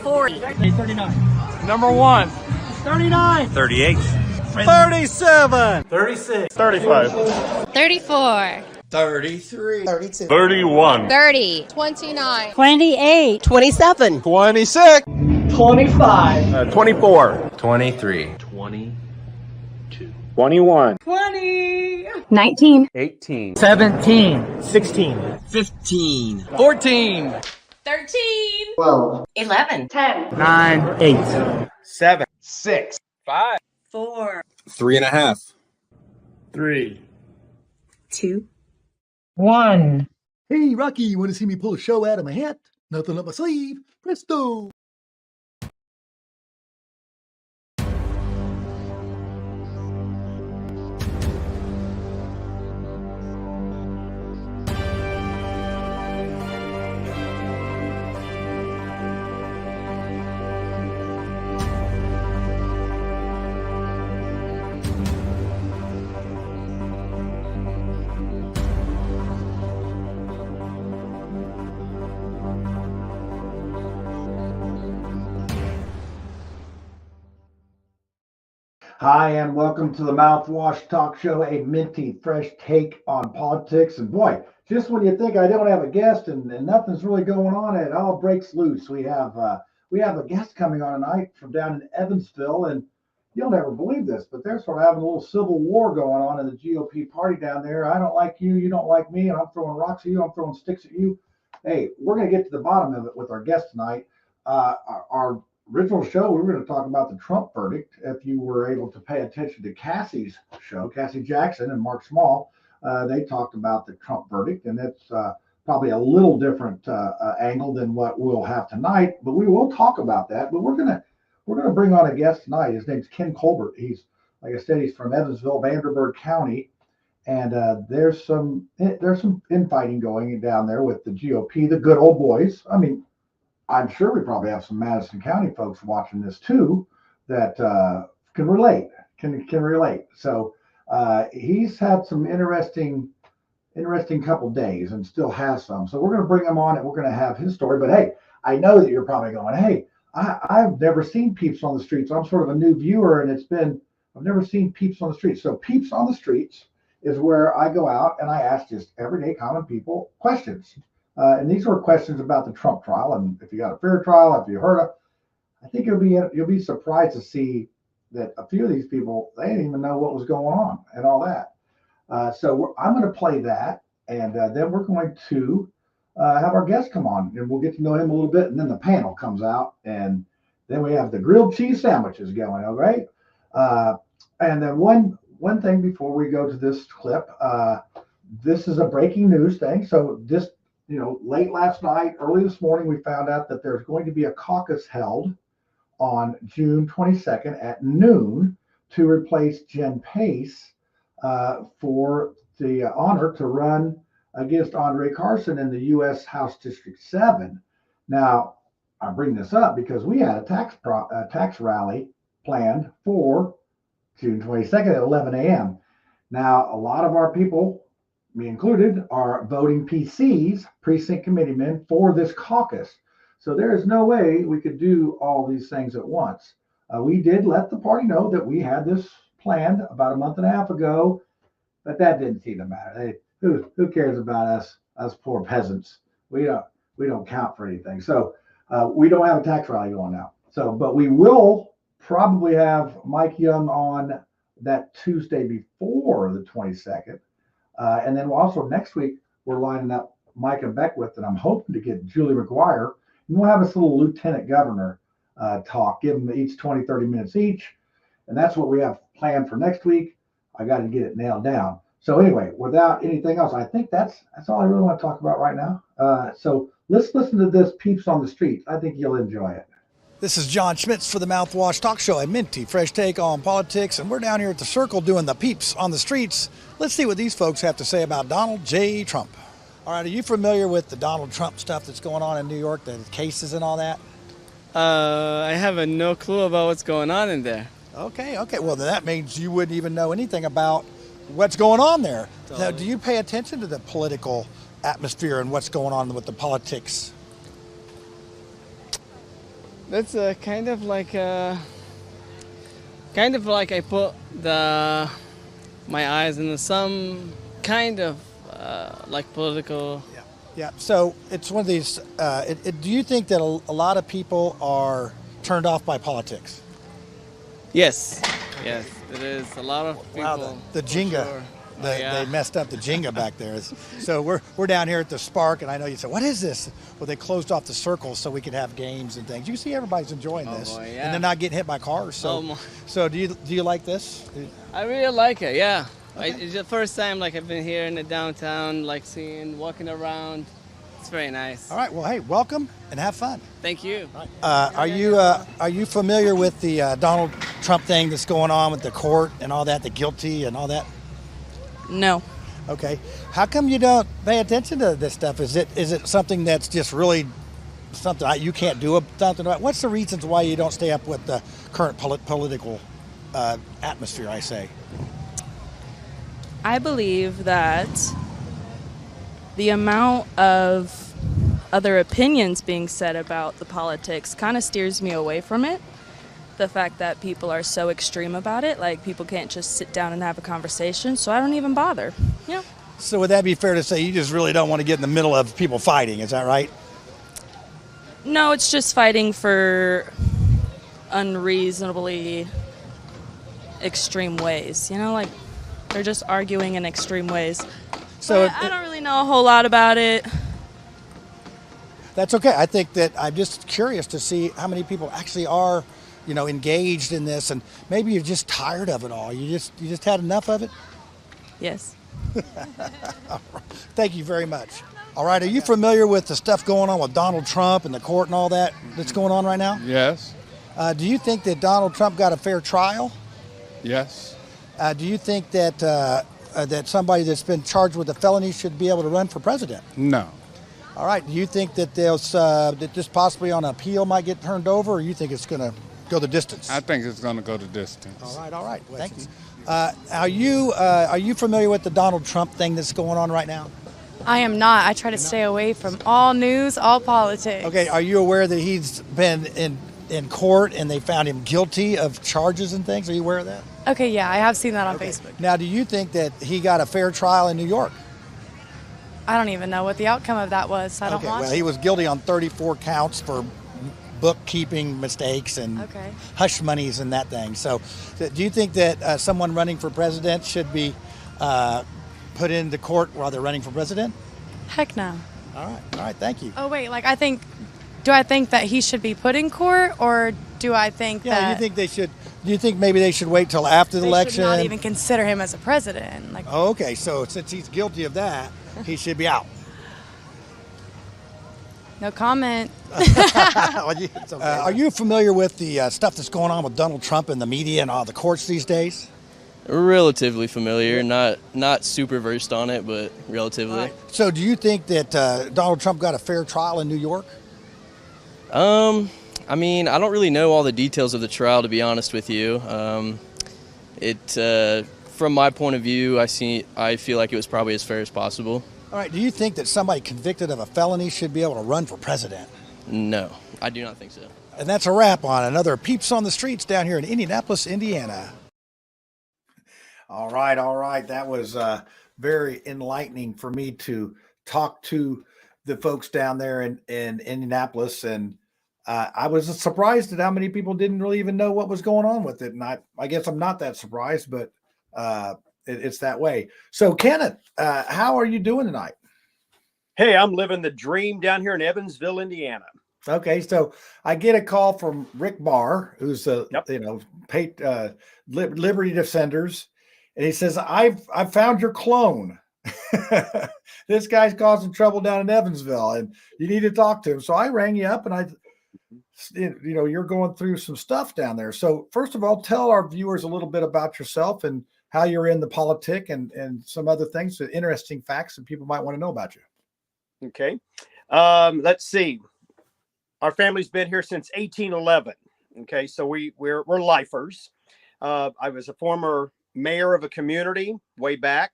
40. 39. Number 1. 39. 38. 37. 36. 35. 34. 33. 32. 31. 30. 29. 28. 27. 26. 25. 24. 23. 21. 20. 19. 18. 17. 16. 15. 14. 13. 12. 11. 10. 9. 8. 7. 6. 5. 4. 3.5. 3. 2. 1. Hey, Rocky, you want to see me pull a show out of my hat? Nothing up my sleeve. Presto! Hi, and welcome to the Mouthwash Talk Show, a minty, fresh take on politics. And boy, just when you think I don't have a guest and nothing's really going on, it all breaks loose. We have a guest coming on tonight from down in Evansville, and you'll never believe this, but they're sort of having a little civil war going on in the GOP party down there. I don't like you, you don't like me, and I'm throwing rocks at you, I'm throwing sticks at you. Hey, we're going to get to the bottom of it with our guest tonight. Our original show, we were going to talk about the Trump verdict. If you were able to pay attention to Cassie's show, Cassie Jackson and Mark Small, they talked about the Trump verdict, and it's probably a little different angle than what we'll have tonight. But we will talk about that. But we're gonna bring on a guest tonight. His name's Ken Colbert. He's, like I said, he's from Evansville, Vanderburgh County, and there's some infighting going down there with the GOP, the good old boys. I mean, I'm sure we probably have some Madison County folks watching this too that can relate. So he's had some interesting couple days and still has some. So we're going to bring him on and we're going to have his story. But hey, I know that you're probably going, hey, I've never seen Peeps on the Streets. I'm sort of a new viewer, and I've never seen Peeps on the Streets. So Peeps on the Streets is where I go out and I ask just everyday common people questions. And these were questions about the Trump trial, and if you got a fair trial, if you heard it, I think you'll be surprised to see that a few of these people, they didn't even know what was going on and all that. So I'm going to play that, and then we're going to have our guest come on, and we'll get to know him a little bit, and then the panel comes out, and then we have the grilled cheese sandwiches going. All right, and then one thing before we go to this clip, this is a breaking news thing. So this. Late last night, early this morning, we found out that there's going to be a caucus held on June 22nd at noon to replace Jen Pace for the honor to run against Andre Carson in the U.S. House District 7. Now, I bring this up because we had a tax rally planned for June 22nd at 11 a.m. Now, a lot of our people, me included, are voting PCs, precinct committeemen, for this caucus. So there is no way we could do all these things at once. We did let the party know that we had this planned about a month and a half ago, but that didn't seem to matter. Who cares about us poor peasants? We don't count for anything. So we don't have a tax rally going now. So, but we will probably have Mike Young on that Tuesday before the 22nd. And then also next week, we're lining up Micah Beckwith, and I'm hoping to get Julie McGuire. And we'll have this little lieutenant governor talk, give them each 20, 30 minutes each. And that's what we have planned for next week. I got to get it nailed down. So anyway, without anything else, I think that's all I really want to talk about right now. So let's listen to this Peeps on the Street. I think you'll enjoy it. This is John Schmitz for the Mouthwash Talk Show, a minty, fresh take on politics, and we're down here at the Circle doing the Peeps on the Streets. Let's see what these folks have to say about Donald J. Trump. All right, are you familiar with the Donald Trump stuff that's going on in New York, the cases and all that? I have no clue about what's going on in there. Okay. Well, then that means you wouldn't even know anything about what's going on there. Totally. Now, do you pay attention to the political atmosphere and what's going on with the politics? That's kind of like I put my eyes into some kind of like political. Yeah. So it's one of these. Do you think that a lot of people are turned off by politics? Yes, yes, there is a lot of people. Wow, the for Jenga. sure. They messed up the Jenga back there. So we're down here at the Spark, and I know you said, "What is this?" Well, they closed off the circle so we could have games and things. You see, everybody's enjoying this, boy, yeah. and they're not getting hit by cars. So do you like this? I really like it. Yeah, okay. It's the first time like I've been here in the downtown, like walking around. It's very nice. All right. Well, hey, welcome and have fun. Thank you. Are you familiar with the Donald Trump thing that's going on with the court and all that, the guilty and all that? No. Okay. How come you don't pay attention to this stuff? Is it something that's just really something you can't do something about? What's the reasons why you don't stay up with the current political atmosphere, I say? I believe that the amount of other opinions being said about the politics kind of steers me away from it. The fact that people are so extreme about it, like people can't just sit down and have a conversation, so I don't even bother. Yeah. So would that be fair to say you just really don't want to get in the middle of people fighting, is that right? No, it's just fighting for unreasonably extreme ways, like they're just arguing in extreme ways. So I don't really know a whole lot about it. That's okay. I think that I'm just curious to see how many people actually are engaged in this, and maybe you're just tired of it all. You just had enough of it? Yes. Thank you very much. All right, are you familiar with the stuff going on with Donald Trump and the court and all that's going on right now? Yes. Do you think that Donald Trump got a fair trial? Yes. Do you think that that somebody that's been charged with a felony should be able to run for president? No. All right. Do you think that that this possibly on appeal might get turned over, or you think it's going to go the distance? I think it's going to go the distance. All right. Thank you. Are you familiar with the Donald Trump thing that's going on right now? I am not. I try to stay away from all news, all politics. Okay. Are you aware that he's been in court and they found him guilty of charges and things? Are you aware of that? Okay, yeah, I have seen that on Facebook. Now, do you think that he got a fair trial in New York? I don't even know what the outcome of that was. I don't watch. Well, he was guilty on 34 counts for bookkeeping mistakes and hush monies and that thing. So, do you think that someone running for president should be put into court while they're running for president? Heck no. All right. Thank you. Oh wait, do I think that he should be put in court, or do I think that? You think they should? Do you think maybe they should wait till after the election? They should not even consider him as a president. Okay, so since he's guilty of that, he should be out. No comment. Are you familiar with the stuff that's going on with Donald Trump and the media and all the courts these days? Relatively familiar, not super versed on it, but relatively. Right. So do you think that Donald Trump got a fair trial in New York? I mean, I don't really know all the details of the trial, to be honest with you. From my point of view, I feel like it was probably as fair as possible. All right. Do you think that somebody convicted of a felony should be able to run for president? No, I do not think so. And that's a wrap on another Peeps on the Streets down here in Indianapolis, Indiana. All right. That was very enlightening for me to talk to the folks down there in Indianapolis, and I was surprised at how many people didn't really even know what was going on with it. And I guess I'm not that surprised, but it's that way. So, Kenneth, how are you doing tonight? Hey, I'm living the dream down here in Evansville, Indiana. Okay, so I get a call from Rick Barr, who's Liberty Defenders, and he says, I've found your clone. This guy's causing trouble down in Evansville, and you need to talk to him. So I rang you up, and you're going through some stuff down there. So first of all, tell our viewers a little bit about yourself and how you're in the politic and some other things, interesting facts that people might want to know about you. Okay. Let's see. Our family's been here since 1811. Okay. So we're lifers. I was a former mayor of a community way back.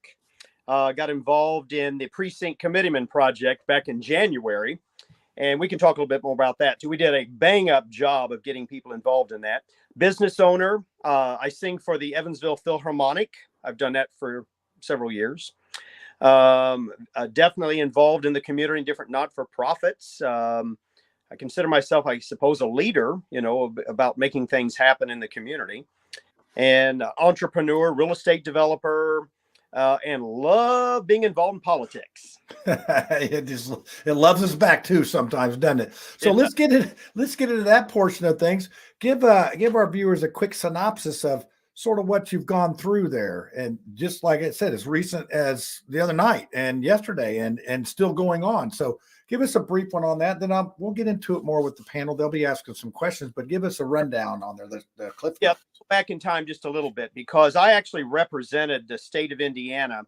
Got involved in the precinct committeeman project back in January. And we can talk a little bit more about that too. We did a bang up job of getting people involved in that. Business owner, I sing for the Evansville Philharmonic. I've done that for several years. Definitely involved in the community, different not-for-profits. I consider myself, I suppose, a leader, about making things happen in the community. And entrepreneur, real estate developer, and love being involved in politics. It loves us back too sometimes, doesn't it? So let's get into that portion of things. Give our viewers a quick synopsis of sort of what you've gone through there, and just like I said, as recent as the other night and yesterday, and still going on. So give us a brief one on that. Then we'll get into it more with the panel. They'll be asking some questions, but give us a rundown on there. The clip. Yeah, back in time just a little bit, because I actually represented the state of Indiana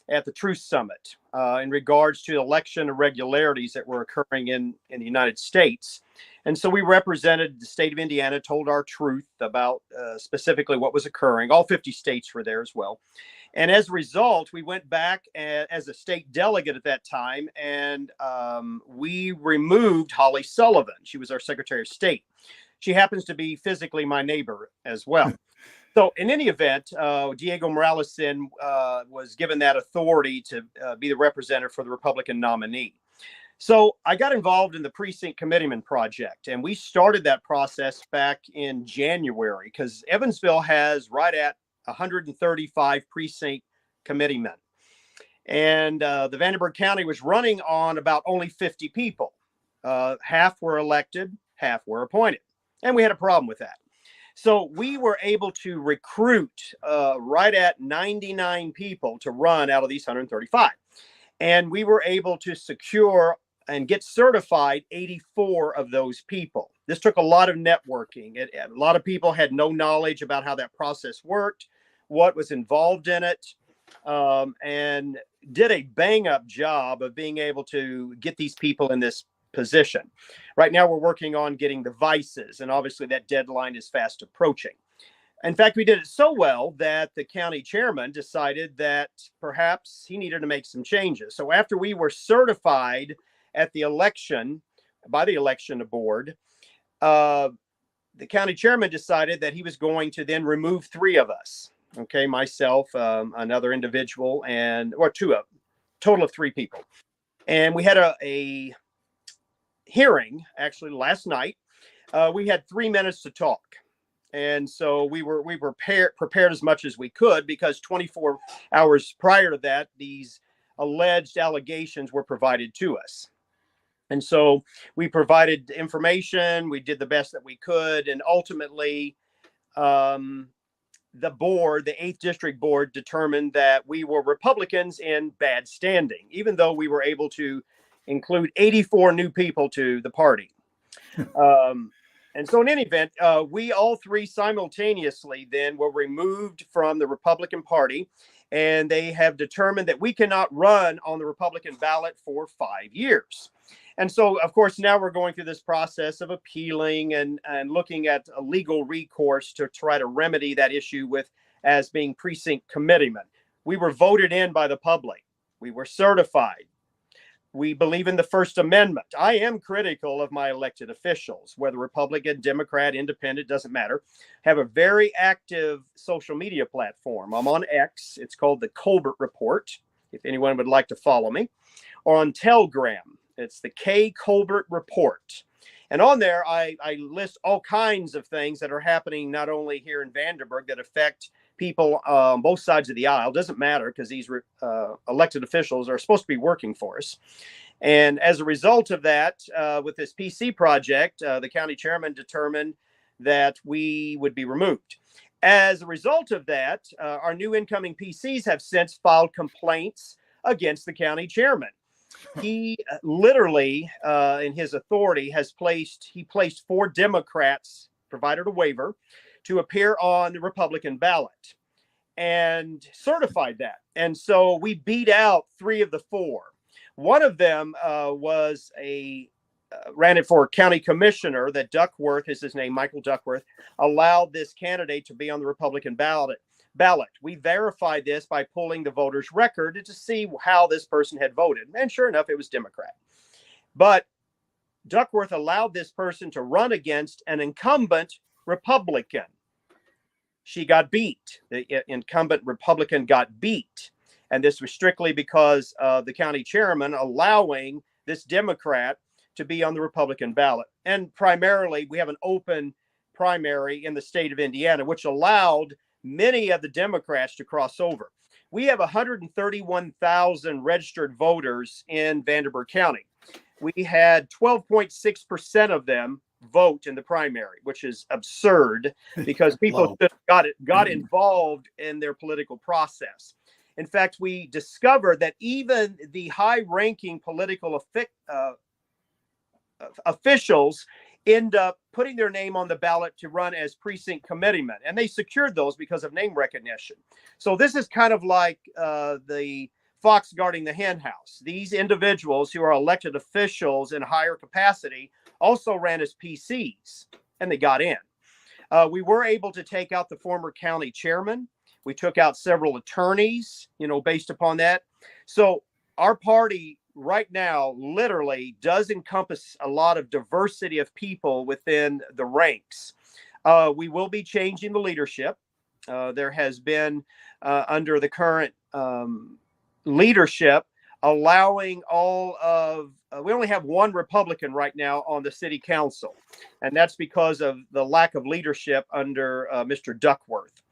at the Truth Summit in regards to election irregularities that were occurring in the United States. And so we represented the state of Indiana, told our truth about specifically what was occurring. All 50 states were there as well. And as a result, we went back as a state delegate at that time, and we removed Holly Sullivan. She was our Secretary of State. She happens to be physically my neighbor as well. So in any event, Diego Morales was given that authority to be the representative for the Republican nominee. So I got involved in the Precinct Committeeman Project, and we started that process back in January, because Evansville has right at 135 precinct committeemen. And the Vandenberg County was running on about only 50 people. Half were elected, half were appointed. And we had a problem with that. So we were able to recruit right at 99 people to run out of these 135. And we were able to secure and get certified 84 of those people. This took a lot of networking. A lot of people had no knowledge about how that process worked, what was involved in it, and did a bang up job of being able to get these people in this position. Right now, we're working on getting the vices, and obviously that deadline is fast approaching. In fact, we did it so well that the county chairman decided that perhaps he needed to make some changes. So after we were certified at the election by the election board, the county chairman decided that he was going to then remove 3 of us. Okay, myself, another individual, or total of 3 people. And we had a hearing actually last night. We had 3 minutes to talk. And so we were prepared as much as we could, because 24 hours prior to that, these alleged allegations were provided to us. And so we provided information. We did the best that we could. And ultimately, the board, the 8th District Board, determined that we were Republicans in bad standing, even though we were able to include 84 new people to the party. And so in any event, we all 3 simultaneously then were removed from the Republican Party, and they have determined that we cannot run on the Republican ballot for 5 years. And so, of course, now we're going through this process of appealing and looking at a legal recourse to try to remedy that issue as being precinct committeemen. We were voted in by the public. We were certified. We believe in the First Amendment. I am critical of my elected officials, whether Republican, Democrat, Independent, doesn't matter. Have a very active social media platform. I'm on X. It's called the Colbert Report, if anyone would like to follow me. Or on Telegram. It's the K Colbert Report. And on there, I list all kinds of things that are happening not only here in Vandenberg that affect people on both sides of the aisle. Doesn't matter, because these elected officials are supposed to be working for us. And as a result of that, with this PC project, the county chairman determined that we would be removed. As a result of that, our new incoming PCs have since filed complaints against the county chairman. He literally, in his authority, placed 4 Democrats, provided a waiver, to appear on the Republican ballot, and certified that. And so we beat out 3 of the 4. One of them ran it for county commissioner. That Duckworth is his name, Michael Duckworth, allowed this candidate to be on the Republican ballot. We verified this by pulling the voters' record to see how this person had voted. And sure enough, it was Democrat. But Duckworth allowed this person to run against an incumbent Republican. She got beat. The incumbent Republican got beat. And this was strictly because of the county chairman allowing this Democrat to be on the Republican ballot. And primarily, we have an open primary in the state of Indiana, which allowed many of the Democrats to cross over. We have 131,000 registered voters in Vanderburgh County. We had 12.6% of them vote in the primary, which is absurd because people got involved in their political process. In fact, we discovered that even the high-ranking political officials end up putting their name on the ballot to run as precinct committeemen, and they secured those because of name recognition. So this is kind of like the fox guarding the hen house. These individuals who are elected officials in higher capacity also ran as PCs, and they got in. We were able to take out the former county chairman. We took out several attorneys, based upon that. So our party right now literally does encompass a lot of diversity of people within the ranks. We will be changing the leadership. There has been, under the current leadership, allowing all of, we only have one Republican right now on the city council, and that's because of the lack of leadership under Mr. Duckworth.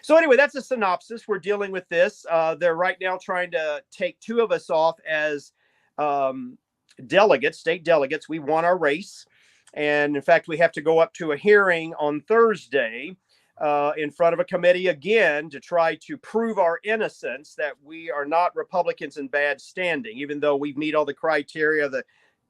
So anyway, that's a synopsis. We're dealing with this. They're right now trying to take two of us off as delegates, state delegates. We won our race. And in fact, we have to go up to a hearing on Thursday in front of a committee again to try to prove our innocence, that we are not Republicans in bad standing, even though we meet all the criteria, the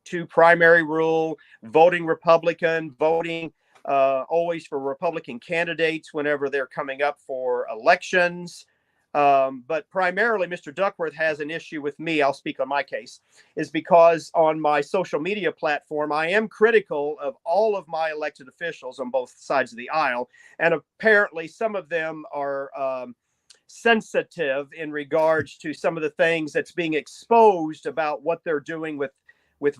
two primary rule, voting Republican, voting always for Republican candidates whenever they're coming up for elections. But primarily, Mr. Duckworth has an issue with me. I'll speak on my case, is because on my social media platform, I am critical of all of my elected officials on both sides of the aisle. And apparently some of them are sensitive in regards to some of the things that's being exposed about what they're doing with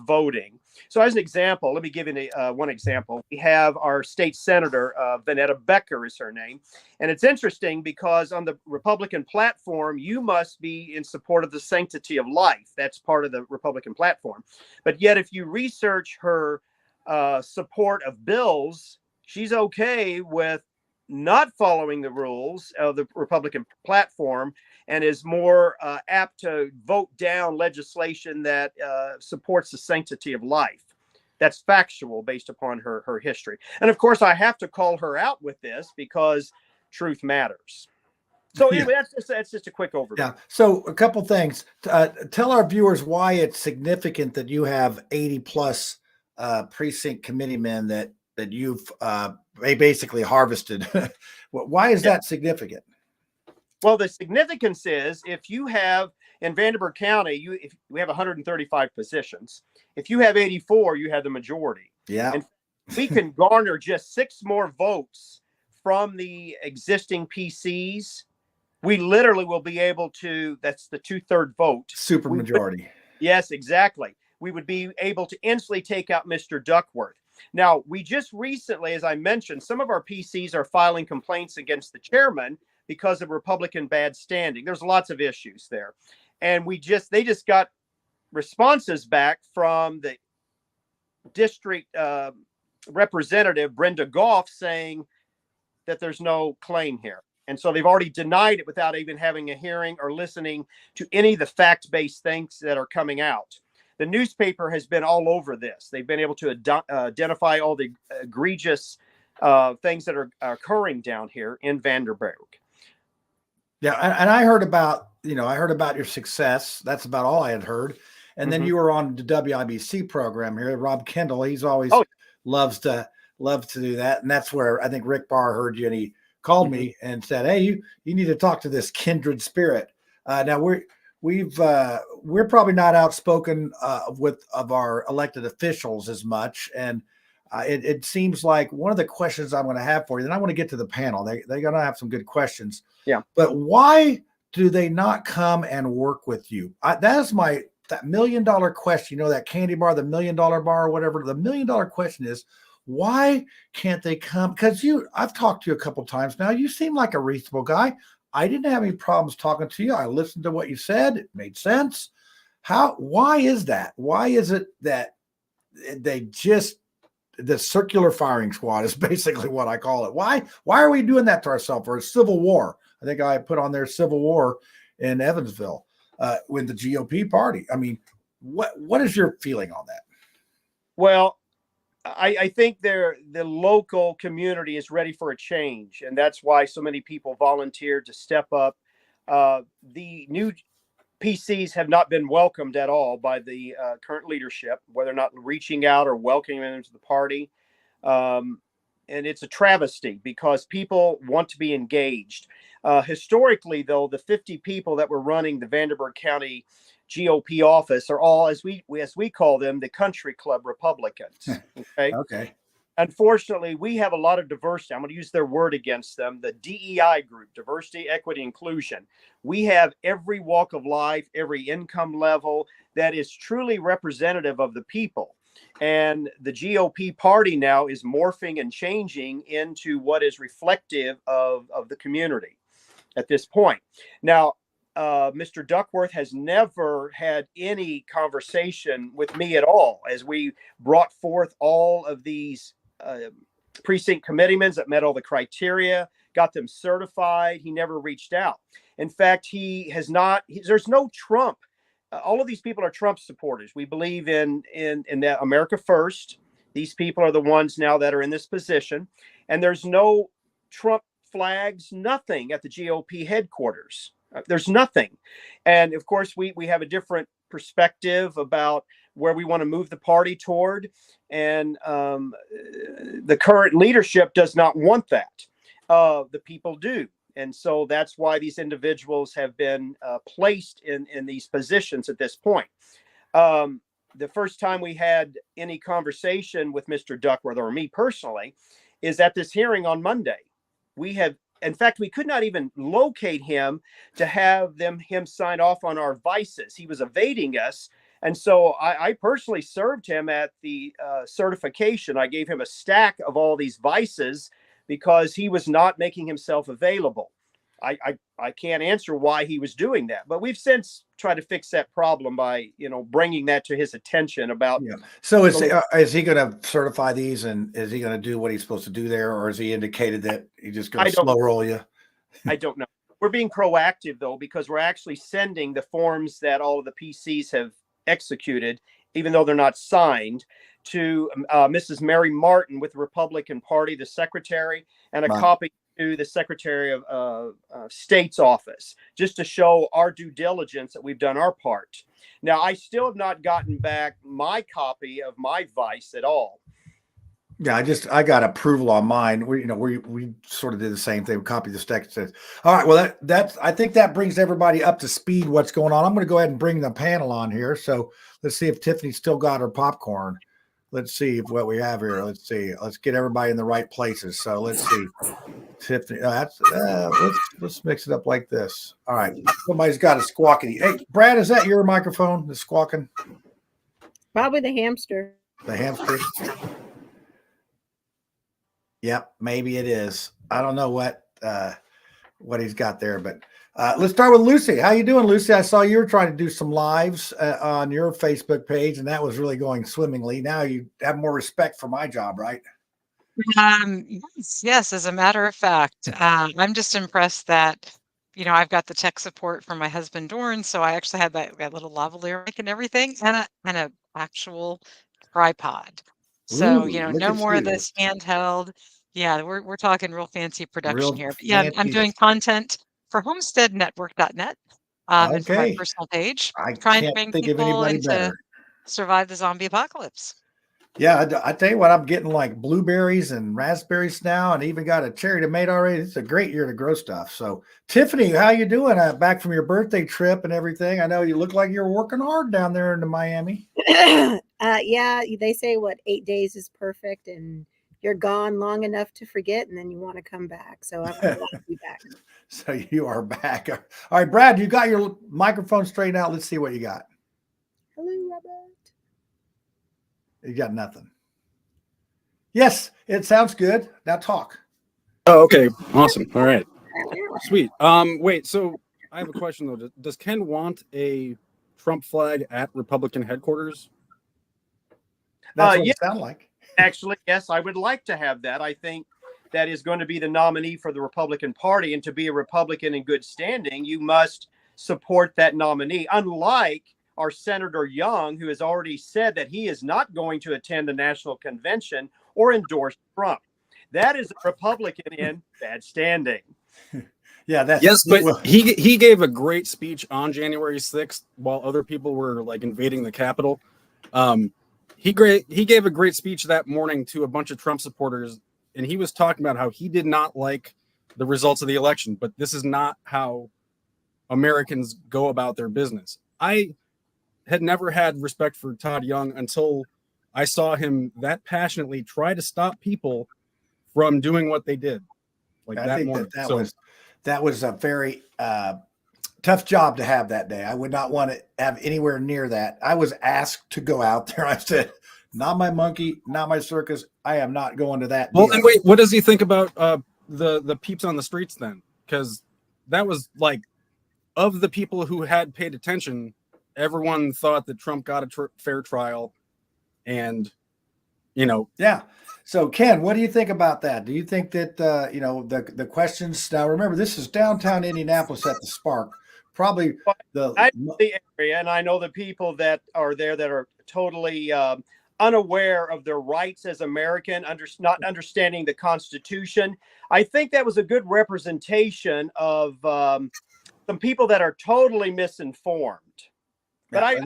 voting. So as an example, let me give you one example. We have our state senator, Vanetta Becker is her name. And it's interesting because on the Republican platform, you must be in support of the sanctity of life. That's part of the Republican platform. But yet, if you research her support of bills, she's okay with not following the rules of the Republican platform and is more apt to vote down legislation that supports the sanctity of life. That's factual based upon her history. And of course, I have to call her out with this because truth matters. So anyway, that's just a quick overview. Yeah. So a couple things. Tell our viewers why it's significant that you have 80 plus precinct committeemen that you've basically harvested. Why is that significant? Well, the significance is if you have in Vanderburgh County, if we have 135 positions. If you have 84, you have the majority. Yeah. And we can garner just 6 more votes from the existing PCs. We literally will be able to, that's the 2/3 vote. Super majority. Yes, exactly. We would be able to instantly take out Mr. Duckworth. Now, we just recently, as I mentioned, some of our PCs are filing complaints against the chairman because of Republican bad standing. There's lots of issues there. And they just got responses back from the district representative, Brenda Goff, saying that there's no claim here. And so they've already denied it without even having a hearing or listening to any of the fact-based things that are coming out. The newspaper has been all over this. They've been able to identify all the egregious things that are occurring down here in Vanderburgh. Yeah, and I heard about your success. That's about all I had heard. And then you were on the WIBC program here. Rob Kendall, he's always loves to do that. And that's where I think Rick Barr heard you, and he called me and said, "Hey, you need to talk to this kindred spirit." Now we're probably not outspoken of our elected officials as much, and it seems like one of the questions I'm going to have for you. Then I want to get to the panel. They're going to have some good questions. Yeah. But why do they not come and work with you? That is my that $1 million question, that candy bar, the $1 million bar, or whatever. The $1 million question is, why can't they come? Because I've talked to you a couple times now. You seem like a reasonable guy. I didn't have any problems talking to you. I listened to what you said. It made sense. Why is that? Why is it that the circular firing squad is basically what I call it? Why are we doing that to ourselves? Or a civil war? I think I put on there civil war in Evansville with the GOP party. I mean, what is your feeling on that? Well, I think the local community is ready for a change, and that's why so many people volunteered to step up. The new PCs have not been welcomed at all by the current leadership, whether or not reaching out or welcoming them into the party. And it's a travesty because people want to be engaged. Historically, though, the 50 people that were running the Vanderburgh County GOP office are all, as we call them, the country club Republicans. Okay. Okay. Unfortunately, we have a lot of diversity. I'm going to use their word against them. The DEI group, diversity, equity, inclusion. We have every walk of life, every income level that is truly representative of the people. And the GOP party now is morphing and changing into what is reflective of the community at this point. Now, Mr. Duckworth has never had any conversation with me at all as we brought forth all of these precinct committeemen that met all the criteria, got them certified. He never reached out. In fact, he has not. There's no Trump. All of these people are Trump supporters. We believe in that America first. These people are the ones now that are in this position, and there's no Trump flags, nothing at the GOP headquarters. There's nothing. And of course, we have a different perspective about where we want to move the party toward. And the current leadership does not want that. The people do. And so that's why these individuals have been placed in these positions at this point. The first time we had any conversation with Mr. Duckworth or me personally is at this hearing on Monday. In fact, we could not even locate him to have him sign off on our vices. He was evading us. And so I personally served him at the certification. I gave him a stack of all these vices because he was not making himself available. I can't answer why he was doing that, but we've since tried to fix that problem by, bringing that to his attention about. Yeah. So is he going to certify these, and is he going to do what he's supposed to do there, or has he indicated that he's just going to slow roll you? I don't know. We're being proactive though, because we're actually sending the forms that all of the PCs have executed, even though they're not signed, to Mrs. Mary Martin with the Republican Party, the secretary, and a copy to the Secretary of State's office, just to show our due diligence that we've done our part. Now, I still have not gotten back my copy of my vice at all. Yeah, I got approval on mine. We sort of did the same thing. We copied the stack. Says, all right. Well, I think that brings everybody up to speed. What's going on? I'm going to go ahead and bring the panel on here. So let's see if Tiffany's still got her popcorn. Let's see what we have here. Let's see. Let's get everybody in the right places. So let's see. Tiffany, let's mix it up like this. All right. Somebody's got a squawking. Hey, Brad, is that your microphone? The squawking? Probably the hamster. The hamster? Yep, maybe it is. I don't know what he's got there, but let's start with Lucy. How you doing, Lucy? I saw you were trying to do some lives on your Facebook page, and that was really going swimmingly. Now you have more respect for my job, right? Yes, as a matter of fact. I'm just impressed that, I've got the tech support from my husband, Dorn, so I actually had that little lavalier mic and everything, and an actual tripod. So, no more of this handheld. Yeah, we're talking real fancy production here. But yeah, I'm doing content for homesteadnetwork.net and for my personal page. I trying to can't bring think of people anybody into better. survive the zombie apocalypse. Yeah, I tell you what, I'm getting like blueberries and raspberries now, and even got a cherry tomato already. It's a great year to grow stuff. So, Tiffany, how you doing? Back from your birthday trip and everything. I know you look like you're working hard down there in Miami. Yeah, they say 8 days is perfect, and you're gone long enough to forget, and then you want to come back. So I'm glad to be back. So you are back. All right, Brad, you got your microphone straightened out. Let's see what you got. Hello, Robert. You got nothing. Yes, it sounds good. Now talk. Oh, okay. Awesome. All right. Sweet. Wait, so I have a question though. Does Ken want a Trump flag at Republican headquarters? That's what Yeah, it sounds like. actually, yes, I would like to have that. I think that is going to be the nominee for the Republican Party. And to be a Republican in good standing, you must support that nominee. Unlike our Senator Young, who has already said that he is not going to attend the national convention or endorse Trump. That is a Republican in bad standing. Yeah, that's yes, but he gave a great speech on January 6th while other people were like invading the Capitol. He gave a great speech that morning to a bunch of Trump supporters, and he was talking about how he did not like the results of the election, but this is not how Americans go about their business. I had never had respect for Todd Young until I saw him that passionately try to stop people from doing what they did. Like I that think morning. that was a very tough job to have that day. I would not want to have anywhere near that. I was asked to go out there. I said, not my monkey, not my circus. I am not going to that. Well, and wait, what does he think about the peeps on the streets then? Because that was like, of the people who had paid attention, everyone thought that Trump got a fair trial. And, yeah. So, Ken, what do you think about that? Do you think that, the questions now, remember, this is downtown Indianapolis at the Spark, probably I know the area, and I know the people that are there that are totally unaware of their rights as American, not understanding the Constitution. I think that was a good representation of some people that are totally misinformed. But I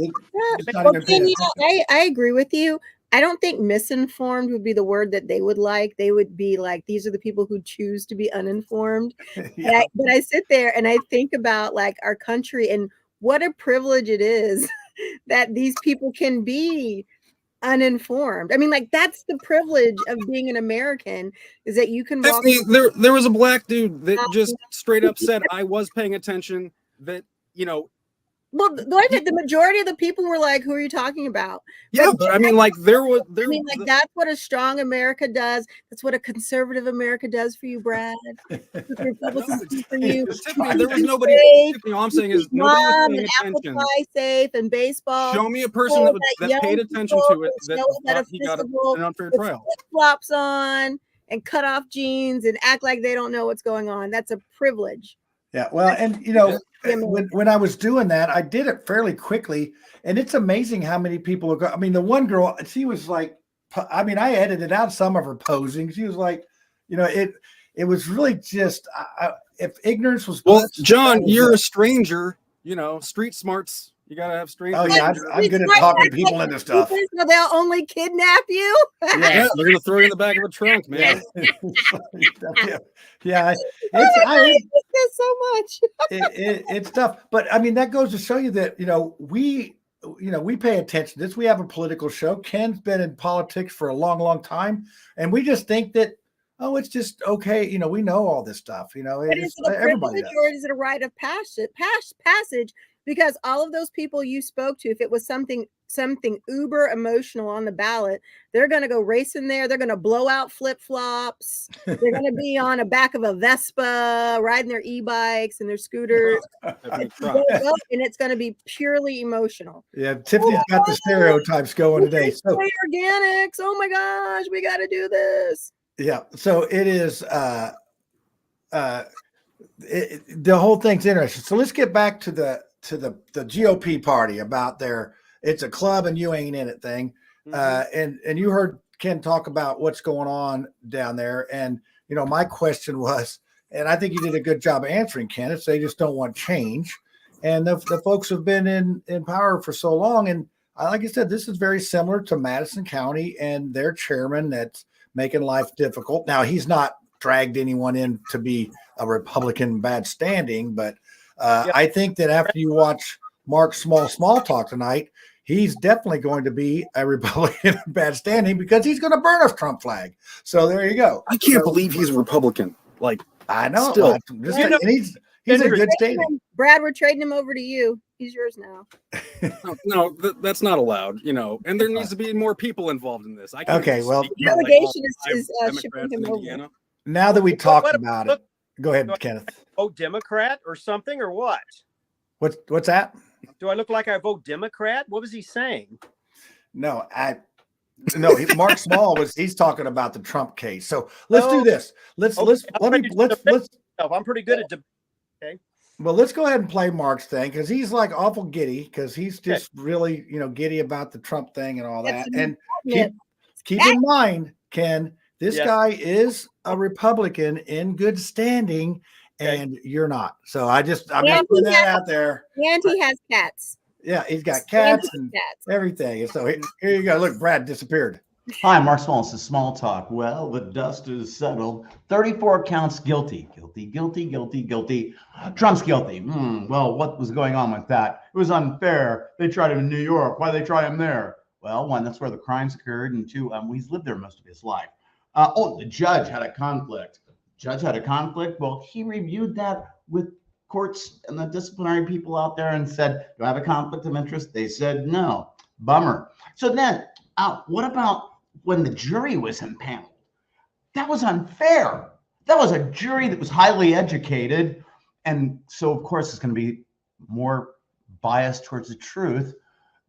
agree with you. I don't think misinformed would be the word that they would like. They would be like, these are the people who choose to be uninformed. Yeah. But I sit there and I think about like our country and what a privilege it is that these people can be uninformed. I mean, like, that's the privilege of being an American, is that you can walk. There was a black dude that just straight up said, I was paying attention, that, well, the majority of the people were like, who are you talking about? Yeah, but I mean, like, that's what a strong America does. That's what a conservative America does for you, Brad. For you. There was nobody. All I'm saying is nobody was paying attention. Apple pie safe and baseball. Show me a person that paid attention to it that thought he got an unfair trial. Flip-flops on and cut off jeans and act like they don't know what's going on. That's a privilege. Yeah, well, and when I was doing that, I did it fairly quickly, and it's amazing how many people are. I mean, the one girl, she was like, I mean, I edited out some of her posing. She was like, it was really just if ignorance was. Well, John, you're a stranger. Street smarts. You gotta have strange. Oh yeah, I'm good at talking people into stuff. So they'll only kidnap you. Yeah, they're gonna throw you in the back of a trunk, man. Yeah, I hate this so much. It's tough, but I mean that goes to show you that we pay attention to this. We have a political show. Ken's been in politics for a long, long time, and we just think that it's just okay. We know all this stuff. It's everybody does. Or is it a rite of passage? Because all of those people you spoke to, if it was something uber emotional on the ballot, they're going to go racing there. They're going to blow out flip-flops. They're going to be on the back of a Vespa, riding their e-bikes and their scooters. And it's going to be purely emotional. Yeah, Tiffany's got the stereotypes going today. So organics. Oh my gosh, we got to do this. Yeah, so it is. The whole thing's interesting. So let's get back to the GOP party about it's a club and you ain't in it thing. And you heard Ken talk about what's going on down there. And, my question was, and I think you did a good job of answering, Ken, it's they just don't want change. And the folks have been in power for so long. And like I said, this is very similar to Madison County and their chairman that's making life difficult. Now, he's not dragged anyone in to be a Republican bad standing, but I think that after you watch Mark Small talk tonight, he's definitely going to be a Republican bad standing because he's going to burn a Trump flag. So there you go. I can't believe he's a Republican. Like, I know. Still. He's in Interesting. good standing. Brad, we're trading him over to you. He's yours now. No, that's not allowed. And there needs to be more people involved in this. I can't Okay, just well, speak no. for, like, Delegation all is five shipping Democrats him in over. Indiana. Now that we talked What- about it, go ahead, Kenneth. Vote Democrat or something or what? What's that? Do I look like I vote Democrat? What was he saying? No, Mark Small he's talking about the Trump case. So let's do this. Let's I'm pretty good at okay. Well, let's go ahead and play Mark's thing because he's like awful giddy because he's just really, giddy about the Trump thing and all that. And keep in mind, Ken, this guy is a Republican in good standing, and you're not. So I'm just putting that out there. And he has cats. Yeah, he's got cats and everything. And so here you go. Look, Brad disappeared. Hi, Mark Small. This is Small Talk. Well, the dust is settled. 34 counts guilty. Guilty. Trump's guilty. Well, what was going on with that? It was unfair. They tried him in New York. Why did they try him there? Well, one, that's where the crimes occurred. And two, he's lived there most of his life. The judge had a conflict. Well, he reviewed that with courts and the disciplinary people out there and said, do I have a conflict of interest? They said no. Bummer. So then, what about when the jury was impaneled? That was unfair. That was a jury that was highly educated. And so, of course, it's going to be more biased towards the truth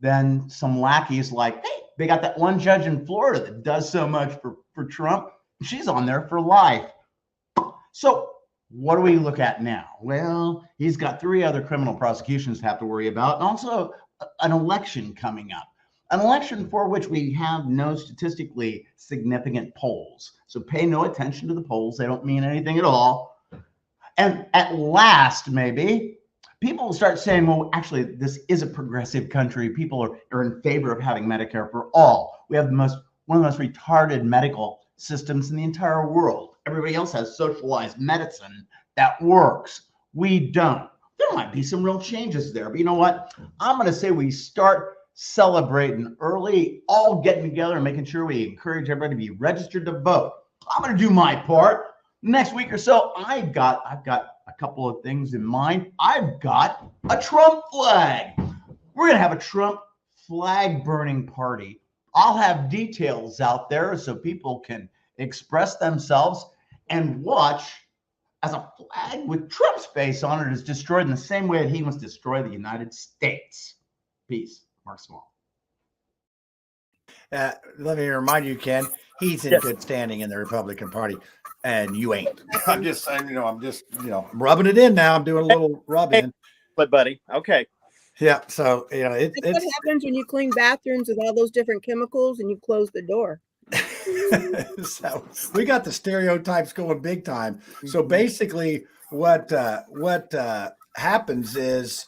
than some lackeys like, hey, they got that one judge in Florida that does so much for Trump. She's on there for life. So what do we look at now? Well, he's got 3 other criminal prosecutions to have to worry about, and also an election coming up. An election for which we have no statistically significant polls. So pay no attention to the polls. They don't mean anything at all. And at last, maybe, people will start saying, well, actually, this is a progressive country. People are in favor of having Medicare for all. We have one of the most retarded medical systems in the entire world. Everybody else has socialized medicine that works. We don't. There might be some real changes there. But you know what? I'm going to say we start celebrating early, all getting together and making sure we encourage everybody to be registered to vote. I'm going to do my part. Next week or so, I've got a couple of things in mind. I've got a Trump flag. We're going to have a Trump flag burning party. I'll have details out there so people can express themselves and watch as a flag with Trump's face on it is destroyed in the same way that he wants to destroy the United States. Peace. Mark Small. Let me remind you, Ken, he's in good standing in the Republican Party, and you ain't. I'm rubbing it in now. I'm doing a little rubbing. But buddy, okay. Yeah, so That's what happens when you clean bathrooms with all those different chemicals and you close the door. So we got the stereotypes going big time. So basically, what happens is,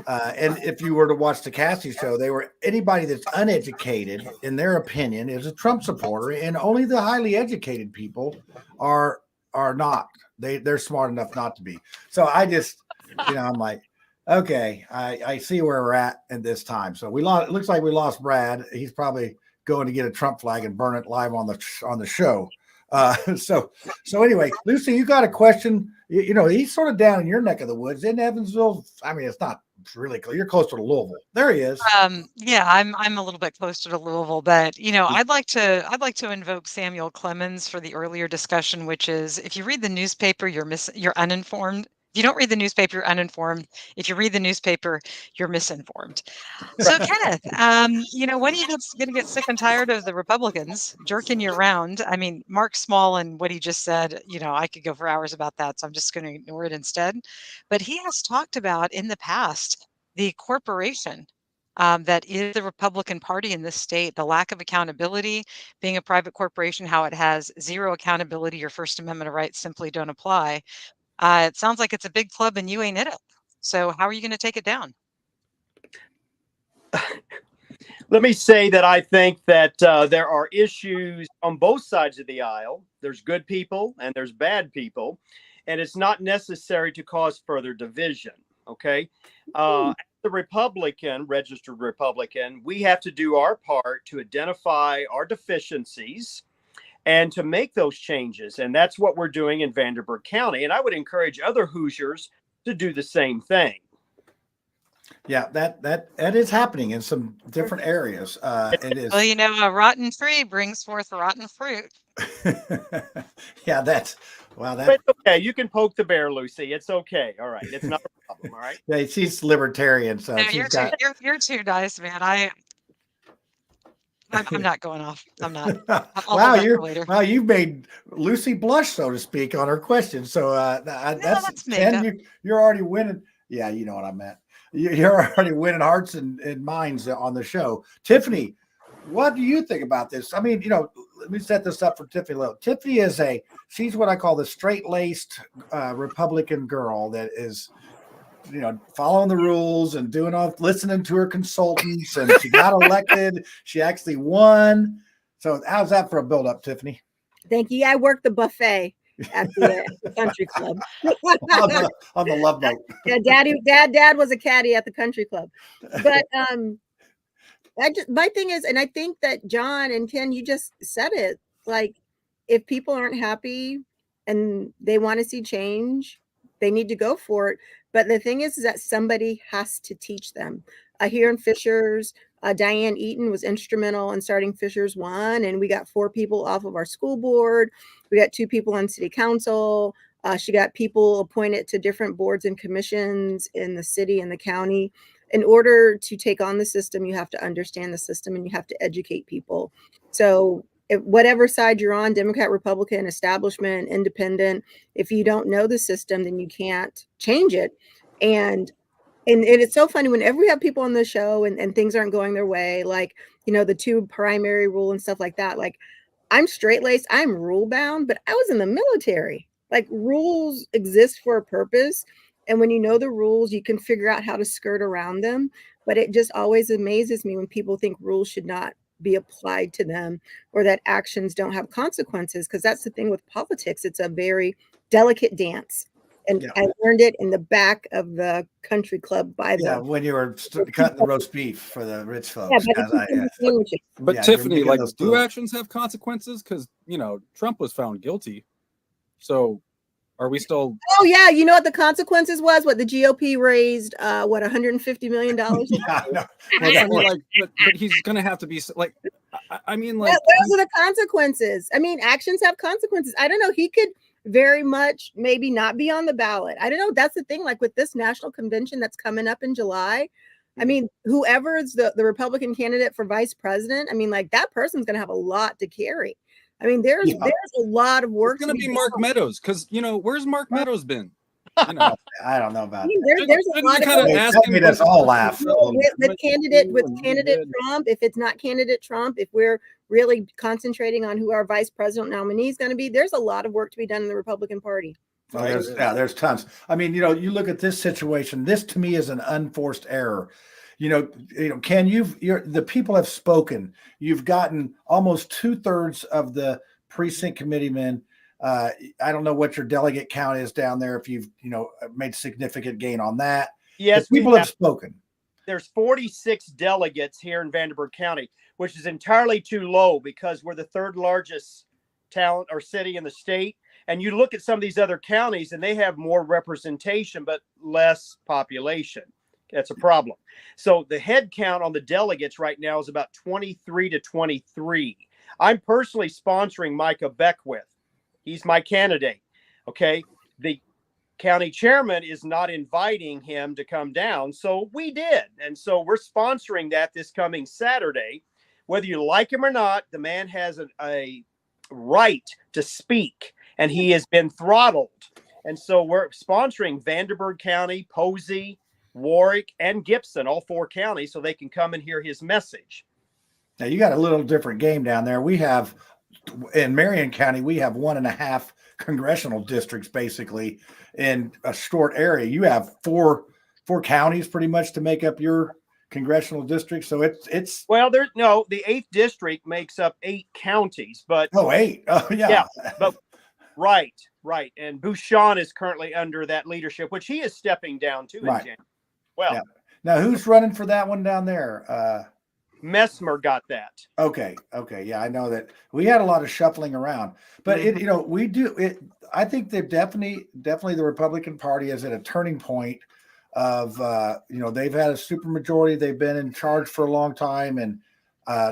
and if you were to watch the Cassie show, anybody that's uneducated, in their opinion, is a Trump supporter, and only the highly educated people are not. They're smart enough not to be. So I just, I'm like, okay, I see where we're at this time. So we lost. It looks like we lost Brad. He's probably going to get a Trump flag and burn it live on the show. So anyway, Lucy, you got a question? He's sort of down in your neck of the woods in Evansville. I mean, it's not really close. You're closer to Louisville. There he is. Yeah, I'm a little bit closer to Louisville, but I'd like to invoke Samuel Clemens for the earlier discussion, which is if you read the newspaper, you're uninformed. If you don't read the newspaper, you're uninformed. If you read the newspaper, you're misinformed. So Kenneth, when are you going to get sick and tired of the Republicans jerking you around? I mean, Mark Small and what he just said, I could go for hours about that, so I'm just going to ignore it instead. But he has talked about in the past the corporation that is the Republican Party in this state, the lack of accountability, being a private corporation, how it has zero accountability. Your First Amendment rights simply don't apply. It sounds like it's a big club and you ain't in it. So how are you going to take it down? Let me say that I think that there are issues on both sides of the aisle. There's good people and there's bad people, and it's not necessary to cause further division. Okay. The registered Republican, we have to do our part to identify our deficiencies and to make those changes. And that's what we're doing in Vanderburgh County. And I would encourage other Hoosiers to do the same thing. Yeah, that is happening in some different areas. It is. Well, you know, a rotten tree brings forth rotten fruit. Yeah, that's wow. But That it's okay. You can poke the bear, Lucy. It's okay. All right. It's not a problem. All right. yeah, she's libertarian, so No, she's you're got. you're too nice, man. I'm not going off. I'm not. I'll Wow, hold that for later. you've made Lucy blush, so to speak, on her question. So that's makeup. 10. You're already winning. Yeah, you know what I meant. You're already winning hearts and minds on the show. Tiffany, what do you think about this? I mean, let me set this up for Tiffany a little. Tiffany she's what I call the straight-laced Republican girl that is, following the rules and listening to her consultants, and she got elected. She actually won. So how's that for a build-up, Tiffany? Thank you. Yeah, I worked the buffet at the country club. on the Love Boat. Yeah, dad was a caddy at the country club. But my thing is, and I think that John and Ken, you just said it, like, if people aren't happy and they want to see change, they need to go for it. But the thing is that somebody has to teach them. Here in Fishers, Diane Eaton was instrumental in starting Fishers 1, and we got 4 people off of our school board. We got 2 people on city council. She got people appointed to different boards and commissions in the city and the county. In order to take on the system, you have to understand the system and you have to educate people. So whatever side you're on, Democrat, Republican, establishment, independent, if you don't know the system, then you can't change it. And it's so funny whenever we have people on the show and things aren't going their way, like, the 2 primary rule and stuff like that. Like, I'm straight-laced, I'm rule-bound, but I was in the military. Like, rules exist for a purpose. And when you know the rules, you can figure out how to skirt around them. But it just always amazes me when people think rules should not be applied to them, or that actions don't have consequences, because that's the thing with politics. It's a very delicate dance. And Yeah. I learned it in the back of the country club when you were cutting the roast beef for the rich folks. But Tiffany, like, do actions have consequences? Because Trump was found guilty. So are we still? Oh yeah, you know what the consequences was? What the GOP raised? What $150 million? But he's gonna have to be like. I mean, like, those are the consequences. I mean, actions have consequences. I don't know. He could very much maybe not be on the ballot. I don't know. That's the thing. Like, with this national convention that's coming up in July, I mean, whoever is the Republican candidate for vice president, I mean, like, that person's going to have a lot to carry. I mean, there's a lot of work. It's going to be Mark Meadows, because where's Mark Meadows been? I don't know about there's a lot of us all laugh with candidate Trump. If it's not candidate Trump, if we're really concentrating on who our vice president nominee is going to be, there's a lot of work to be done in the Republican Party. Well, there's tons. I mean, you look at this situation. This to me is an unforced error. Ken, the people have spoken. You've gotten almost 2/3 of the precinct committeemen. I don't know what your delegate count is down there, if you've made significant gain on that. Yes, people have spoken. There's 46 delegates here in Vanderburgh County, which is entirely too low, because we're the 3rd largest town or city in the state. And you look at some of these other counties and they have more representation but less population. That's a problem. So the head count on the delegates right now is about 23 to 23. I'm personally sponsoring Micah Beckwith. He's my candidate. Okay. The county chairman is not inviting him to come down. So we did. And so we're sponsoring that this coming Saturday. Whether you like him or not, the man has a right to speak, and he has been throttled. And so we're sponsoring Vanderburgh County, Posey, Warwick, and Gibson, all 4 counties, so they can come and hear his message. Now, you got a little different game down there. We have, in Marion County, we have 1.5 congressional districts, basically, in a short area. You have four counties pretty much to make up your congressional district. So it's well, the 8th district makes up 8 counties, but 8. Oh yeah. But right. And Bouchon is currently under that leadership, which he is stepping down to in January. Well, now who's running for that one down there? Messmer got that. Okay. Yeah, I know that we had a lot of shuffling around, but Mhm. we do it. I think they're definitely the Republican Party is at a turning point of, they've had a supermajority. They've been in charge for a long time, and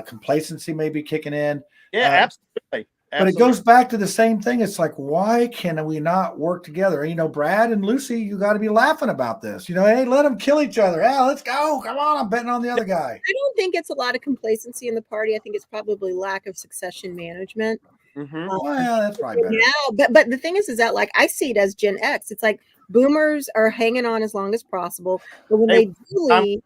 complacency may be kicking in. Yeah, absolutely. But it goes back to the same thing. It's like, why can we not work together? Brad and Lucy, you got to be laughing about this. Hey, let them kill each other. Yeah, let's go. Come on. I'm betting on the other guy. I don't think it's a lot of complacency in the party. I think it's probably lack of succession management. Mm-hmm. Yeah, that's probably better. Now, but the thing is that like I see it as Gen X. It's like boomers are hanging on as long as possible, but when they do leave,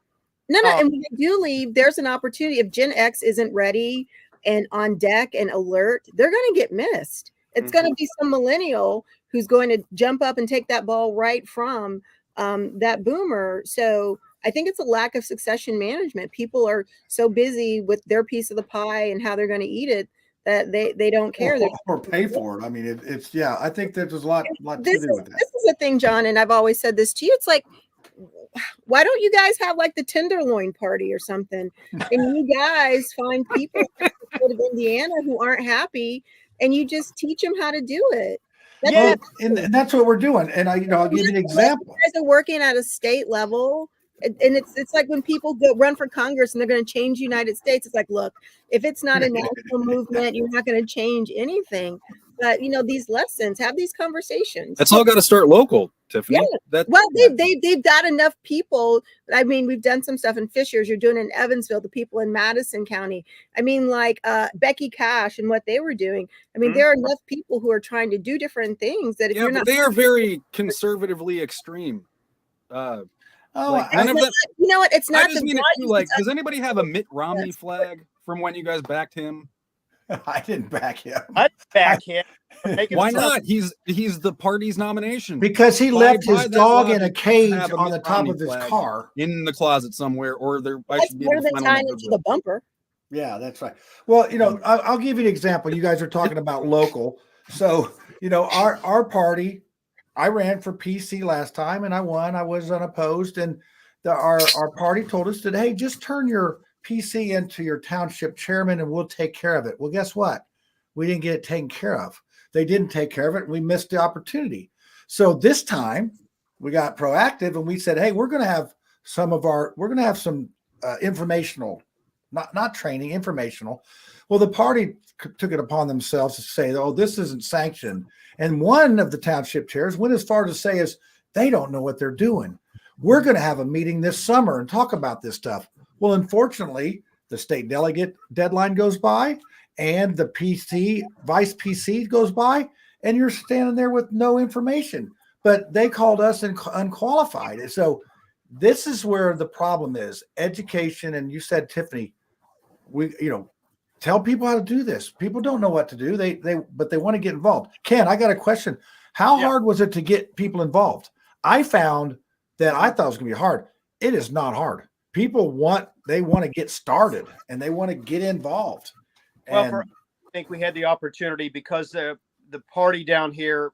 and when they do leave, there's an opportunity. If Gen X isn't ready and on deck and alert, they're going to get missed. It's going to be some millennial who's going to jump up and take that ball right from that boomer. So I think it's a lack of succession management. People are so busy with their piece of the pie and how they're going to eat it that they don't care. Or pay for it. I mean, it's I think there's a lot to do with that. This is the thing, John, and I've always said this to you. It's like, why don't you guys have like the Tenderloin party or something? And you guys find people out of Indiana who aren't happy, and you just teach them how to do it. And that's what we're doing. And I'll give you an example. You guys are working at a state level, and it's like when people go run for Congress and they're going to change the United States. It's like, look, if it's not a national movement, you're not going to change anything. But these lessons, have these conversations. That's all got to start local, Tiffany. Yeah. They've got enough people. I mean, we've done some stuff in Fishers. You're doing in Evansville. The people in Madison County. I mean, like Becky Cash and what they were doing. I mean, there are enough people who are trying to do different things that if you're not, they are very conservatively extreme. you know what? It's not does anybody have a Mitt Romney flag from when you guys backed him? I didn't back him. I'd back him. Why not? He's the party's nomination. Because he left his dog in a cage on the top of his car. In the closet somewhere, or there. That's better than tying it to the bumper. Yeah, that's right. Well, I'll give you an example. You guys are talking about local. So, our party, I ran for PC last time and I won. I was unopposed. And our party told us that, hey, just turn your PC into your township chairman and we'll take care of it. Well, guess what? We didn't get it taken care of. They didn't take care of it. And we missed the opportunity. So this time we got proactive and we said, hey, we're going to have some informational, not training, informational. Well, the party took it upon themselves to say, oh, this isn't sanctioned. And one of the township chairs went as far to say is they don't know what they're doing. We're going to have a meeting this summer and talk about this stuff. Well, unfortunately, the state delegate deadline goes by and the vice PC goes by, and you're standing there with no information. But they called us unqualified. So this is where the problem is, education. And you said, Tiffany, tell people how to do this. People don't know what to do. But they want to get involved. Ken, I got a question. How hard was it to get people involved? I found that I thought it was going to be hard. It is not hard. People want to get started and they want to get involved. Well, I think we had the opportunity because the party down here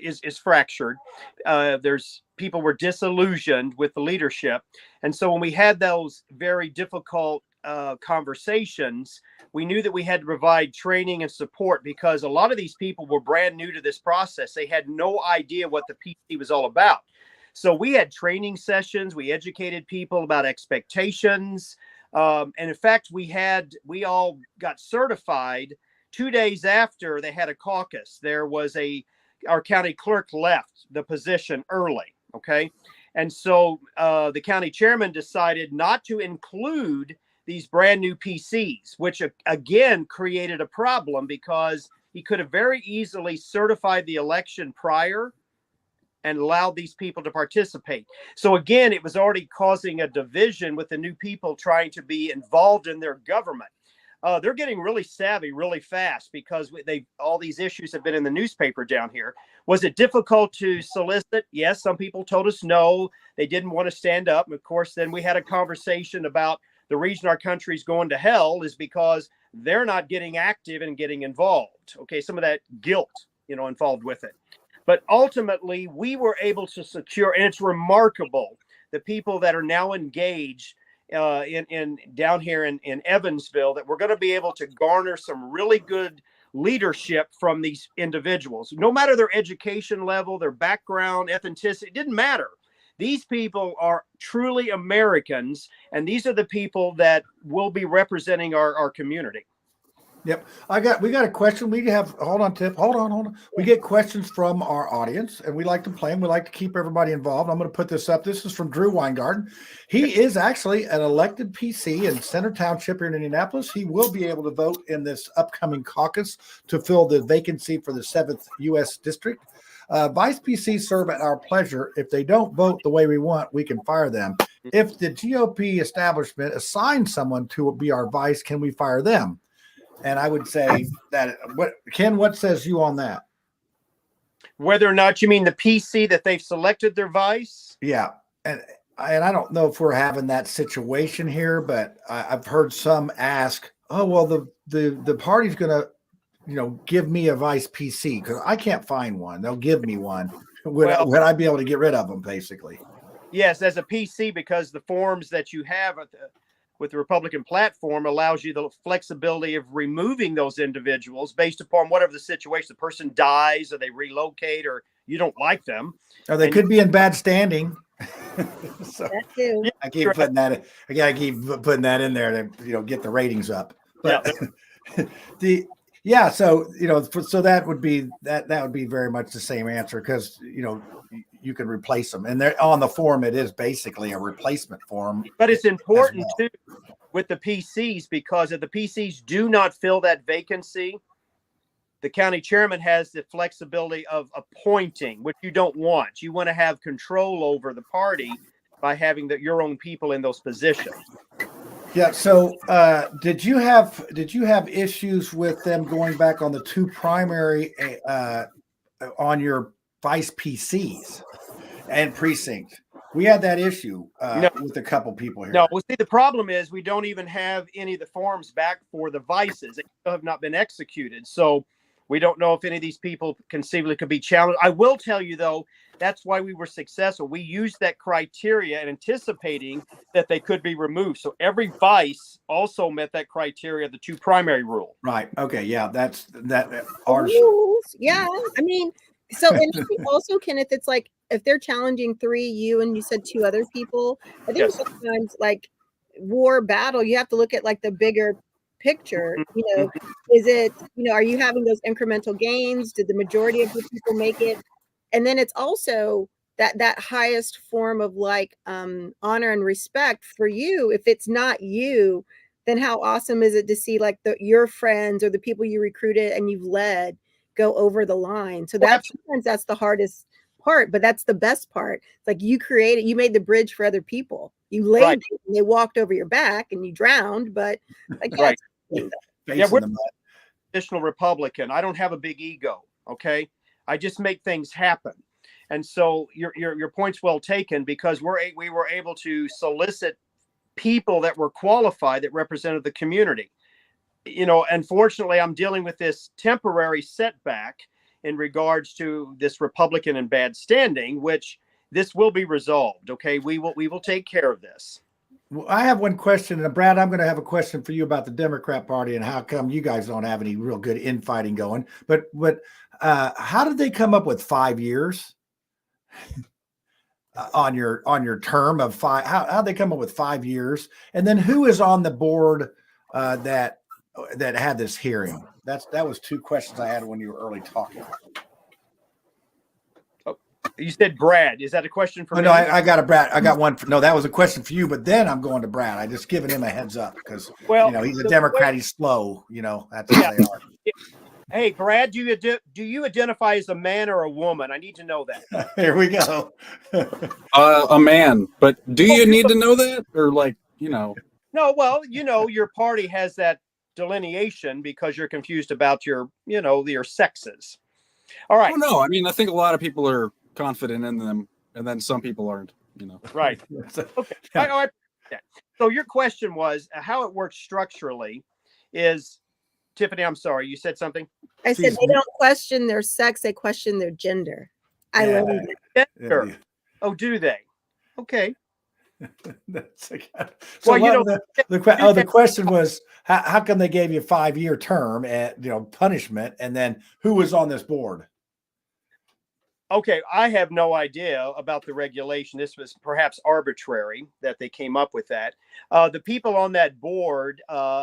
is fractured. There's people were disillusioned with the leadership. And so when we had those very difficult conversations, we knew that we had to provide training and support because a lot of these people were brand new to this process. They had no idea what the PC was all about. So we had training sessions. We educated people about expectations. And in fact, we all got certified 2 days after they had a caucus. Our county clerk left the position early. Okay. And so the county chairman decided not to include these brand new PCs, which again created a problem because he could have very easily certified the election prior and allowed these people to participate. So again, it was already causing a division with the new people trying to be involved in their government. They're getting really savvy really fast because all these issues have been in the newspaper down here. Was it difficult to solicit? Yes, some people told us no, they didn't want to stand up. And of course, then we had a conversation about the reason our country's going to hell is because they're not getting active and getting involved. Okay, some of that guilt, involved with it. But ultimately, we were able to secure, and it's remarkable, the people that are now engaged in down here in Evansville, that we're going to be able to garner some really good leadership from these individuals, no matter their education level, their background, ethnicity. It didn't matter. These people are truly Americans, and these are the people that will be representing our community. Yep. We got a question. We have, hold on, Tip. Hold on. We get questions from our audience, and we like to play them. We like to keep everybody involved. I'm going to put this up. This is from Drew Weingarten. He is actually an elected PC in Center Township here in Indianapolis. He will be able to vote in this upcoming caucus to fill the vacancy for the 7th U.S. District. Vice PCs serve at our pleasure. If they don't vote the way we want, we can fire them. If the GOP establishment assigns someone to be our vice, can we fire them? And I would say that, what says you on that? Whether or not you mean the PC that they've selected their vice? Yeah. And I don't know if we're having that situation here, but I've heard some ask, oh, well, the party's going to, give me a vice PC because I can't find one. They'll give me one. Would I be able to get rid of them, basically? Yes, as a PC, because the forms that you have with the Republican platform allows you the flexibility of removing those individuals based upon whatever the situation. The person dies, or they relocate, or you don't like them, or they could be in bad standing. So that too. I keep putting that. I gotta keep putting that in there to get the ratings up. But so that would be that would be very much the same answer, because you can replace them, and they're on the form. It is basically a replacement form. But it's important too with the PCs, because if the PCs do not fill that vacancy, the county chairman has the flexibility of appointing, which you don't want. You want to have control over the party by having your own people in those positions. Yeah. So, did you have issues with them going back on the 2 primary on your vice PCs and precinct? We had that issue with a couple people here. No, well, see, the problem is we don't even have any of the forms back for the vices. They still have not been executed. So we don't know if any of these people conceivably could be challenged. I will tell you, though, that's why we were successful. We used that criteria and anticipating that they could be removed. So every vice also met that criteria, the 2 primary rule. Right. Okay. Yeah. That's that. Ours. Yeah. I mean, so and I think also, Kenneth, it's like if they're challenging 3, you and you said 2 other people, I think sometimes like war battle, you have to look at like the bigger picture. Is it, are you having those incremental gains? Did the majority of the people make it? And then it's also that highest form of like honor and respect for you. If it's not you, then how awesome is it to see like your friends or the people you recruited and you've led go over the line? So sometimes that's the hardest part, but that's the best part. It's like you made the bridge for other people. You laid it and they walked over your back and you drowned, but like, we're traditional Republican. I don't have a big ego. Okay. I just make things happen. And so your point's well taken, because we were able to solicit people that were qualified, that represented the community. Unfortunately, I'm dealing with this temporary setback in regards to this Republican in bad standing, which this will be resolved. Okay, we will take care of this. Well, I have one question, and Brad, I'm going to have a question for you about the Democrat Party and how come you guys don't have any real good infighting going. But how did they come up with 5 years on your term of 5? How'd they come up with 5 years? And then who is on the board that had this hearing? That was 2 questions I had when you were early talking. You said Brad. Is that a question for me? No, I got a Brad. I got one. That was a question for you, but then I'm going to Brad. I just giving him a heads up because he's a Democrat. He's slow. That's how they are. Hey, Brad, do you identify as a man or a woman? I need to know that. Here we go. A man, but do you need to know that, or No, well, your party has that delineation because you're confused about your sexes. All right. Oh, no, I mean, I think a lot of people are confident in them, and then some people aren't. Right. Okay. So your question was how it works structurally. Is Tiffany? I'm sorry, you said something. I said they don't question their sex; they question their gender. I learned that. Gender. Oh, do they? Okay. That's okay. So Well, you know, the question was how come they gave you a 5-year term at punishment, and then who was on this board? okay, I have no idea about the regulation. This was perhaps arbitrary that they came up with that. The people on that board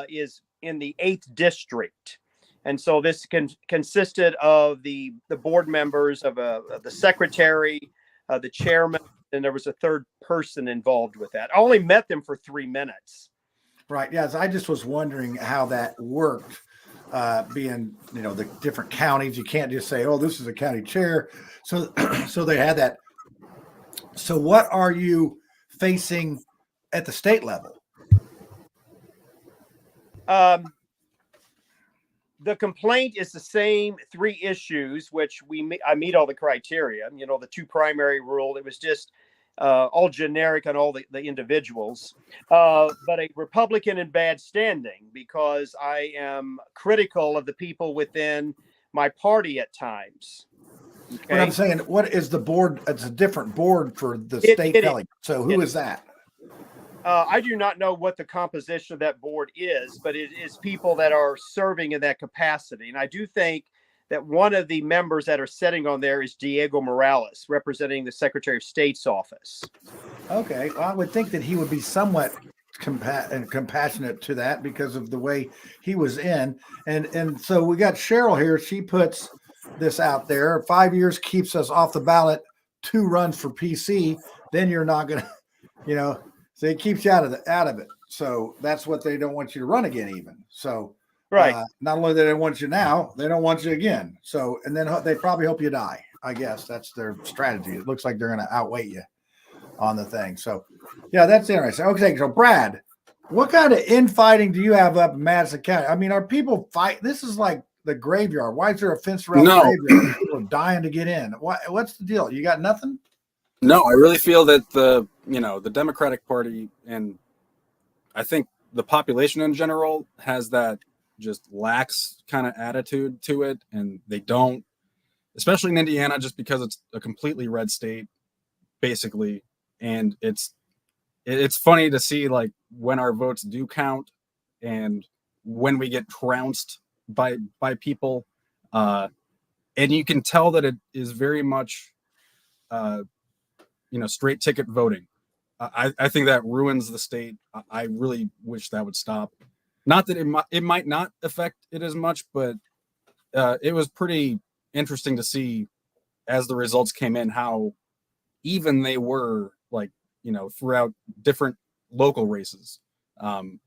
is in the 8th district. And so this consisted of the board members of the secretary, the chairman, and there was a third person involved with that. I only met them for 3 minutes. Right. Yes. I just was wondering how that worked, being, the different counties. You can't just say, oh, this is a county chair. So, so they had that. So what are you facing at the state level? The complaint is the same 3 issues, which I meet all the criteria. The 2 primary rule. It was just all generic on all the individuals, but a Republican in bad standing because I am critical of the people within my party at times. Okay? But I'm saying, what is the board? It's a different board for the state. So who is that? I do not know what the composition of that board is, but it is people that are serving in that capacity. And I do think that one of the members that are sitting on there is Diego Morales, representing the Secretary of State's office. Okay. Well, I would think that he would be somewhat compassionate to that because of the way he was in. And so we got Cheryl here. She puts this out there. 5 years keeps us off the ballot, 2 runs for PC. Then you're not going to, so it keeps you out of it. So that's what they don't want you to run again, even. So right. Not only do they want you now, they don't want you again. So, and then they probably hope you die. I guess that's their strategy. It looks like they're going to outweigh you on the thing. So, yeah, that's interesting. Okay, so Brad, what kind of infighting do you have up in Madison County? I mean, are people fight? This is like the graveyard. Why is there a fence around the graveyard? People are dying to get in. What's the deal? You got nothing? No, I really feel that the Democratic Party, and I think the population in general, has that just lax kind of attitude to it, and they don't, especially in Indiana, just because it's a completely red state, basically. And it's funny to see, like, when our votes do count and when we get trounced by people, and you can tell that it is very much straight ticket voting. I think that ruins the state. I really wish that would stop. Not that it might not affect it as much, but it was pretty interesting to see as the results came in how even they were, like, throughout different local races. And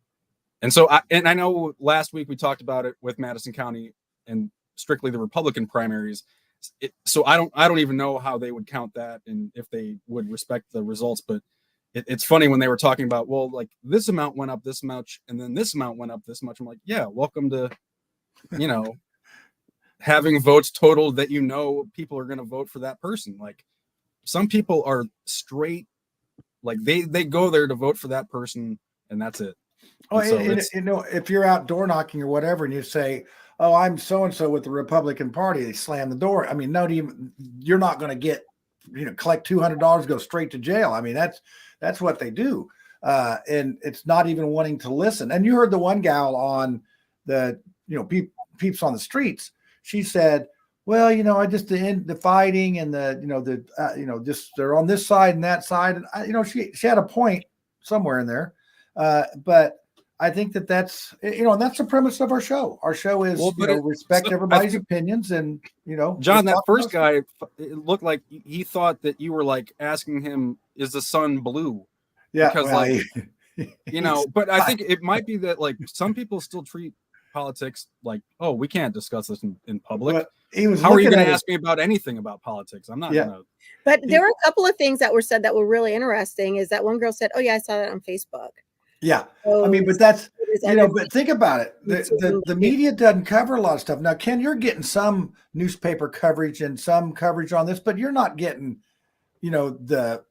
so I know last week we talked about it with Madison County and strictly the Republican primaries. So I don't even know how they would count that and if they would respect the results. But it's funny when they were talking about, well, like, this amount went up this much and then this amount went up this much. I'm like, yeah, welcome to, having votes totaled that people are going to vote for that person. Like, some people are straight, like they go there to vote for that person and that's it. Oh, if you're out door knocking or whatever, and you say, "Oh, I'm so and so with the Republican Party," they slam the door. I mean, you're not going to get, collect $200, go straight to jail. I mean, that's what they do, and it's not even wanting to listen. And you heard the one gal on the peeps on the streets. She said, "Well, I just the fighting and just they're on this side and that side," and she had a point somewhere in there, but I think that's and that's the premise of our show. Our show is respect everybody's opinions, and John, that first guy, it looked like he thought that you were like asking him, "Is the sun blue?" Yeah, because but I think it might be that, like, some people still treat politics like, "Oh, we can't discuss this in public." But how are you going to ask me about anything about politics? I'm not going to. But there were a couple of things that were said that were really interesting. Is that one girl said, "Oh yeah, I saw that on Facebook." Yeah. I mean, but that's, but think about it. The media doesn't cover a lot of stuff. Now, Ken, you're getting some newspaper coverage and some coverage on this, but you're not getting, the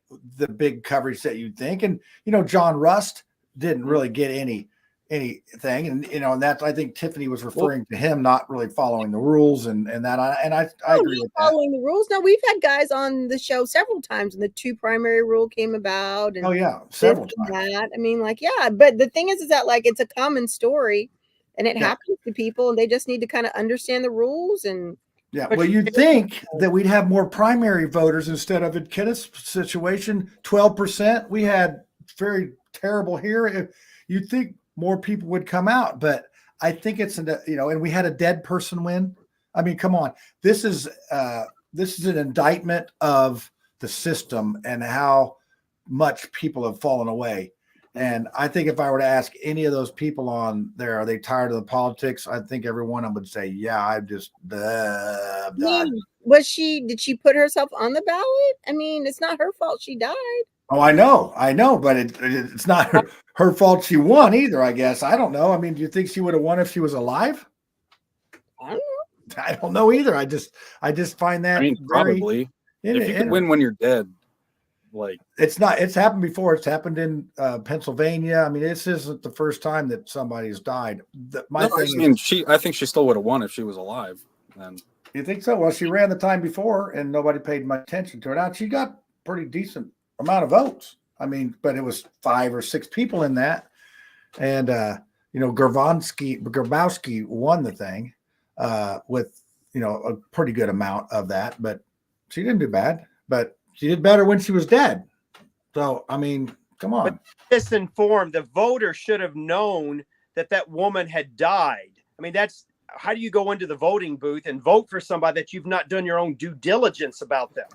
big coverage that you'd think. And, John Rust didn't really get any anything. And and that's, I think Tiffany was referring to him not really following the rules and that. I No, agree not with that. following the rules. No, we've had guys on the show several times when the 2 primary rule came about, and Oh yeah, several this and times. that. I mean, like, yeah, but the thing is that like it's a common story, and it Yeah. happens to people, and they just need to kind of understand the rules. And Yeah, well, you'd think that we'd have more primary voters instead of in Kenneth's situation, 12%. We had very terrible here. You'd think more people would come out, but I think it's and we had a dead person win. I mean, come on, this is an indictment of the system and how much people have fallen away. And I think if I were to ask any of those people on there, are they tired of the politics? I think every one of them would say, yeah, I'm just done. did she put herself on the ballot? I mean, it's not her fault she died. Oh, I know, but it's not her fault she won either, I guess. I don't know. I mean, do you think she would have won if she was alive? I don't know. I don't know either. I just find that probably. If you could win when you're dead, like it's happened before. It's happened in Pennsylvania. I mean, this isn't the first time that somebody's died. I think she still would have won if she was alive. Then you think so? Well, she ran the time before, and nobody paid much attention to her. Now she got pretty decent amount of votes. I mean, but it was 5 or 6 people in that, and Grabowski won the thing with a pretty good amount of that, but she didn't do bad. But she did better when she was dead. So, I mean, come on. But misinformed. The voter should have known that woman had died. I mean, how do you go into the voting booth and vote for somebody that you've not done your own due diligence about them?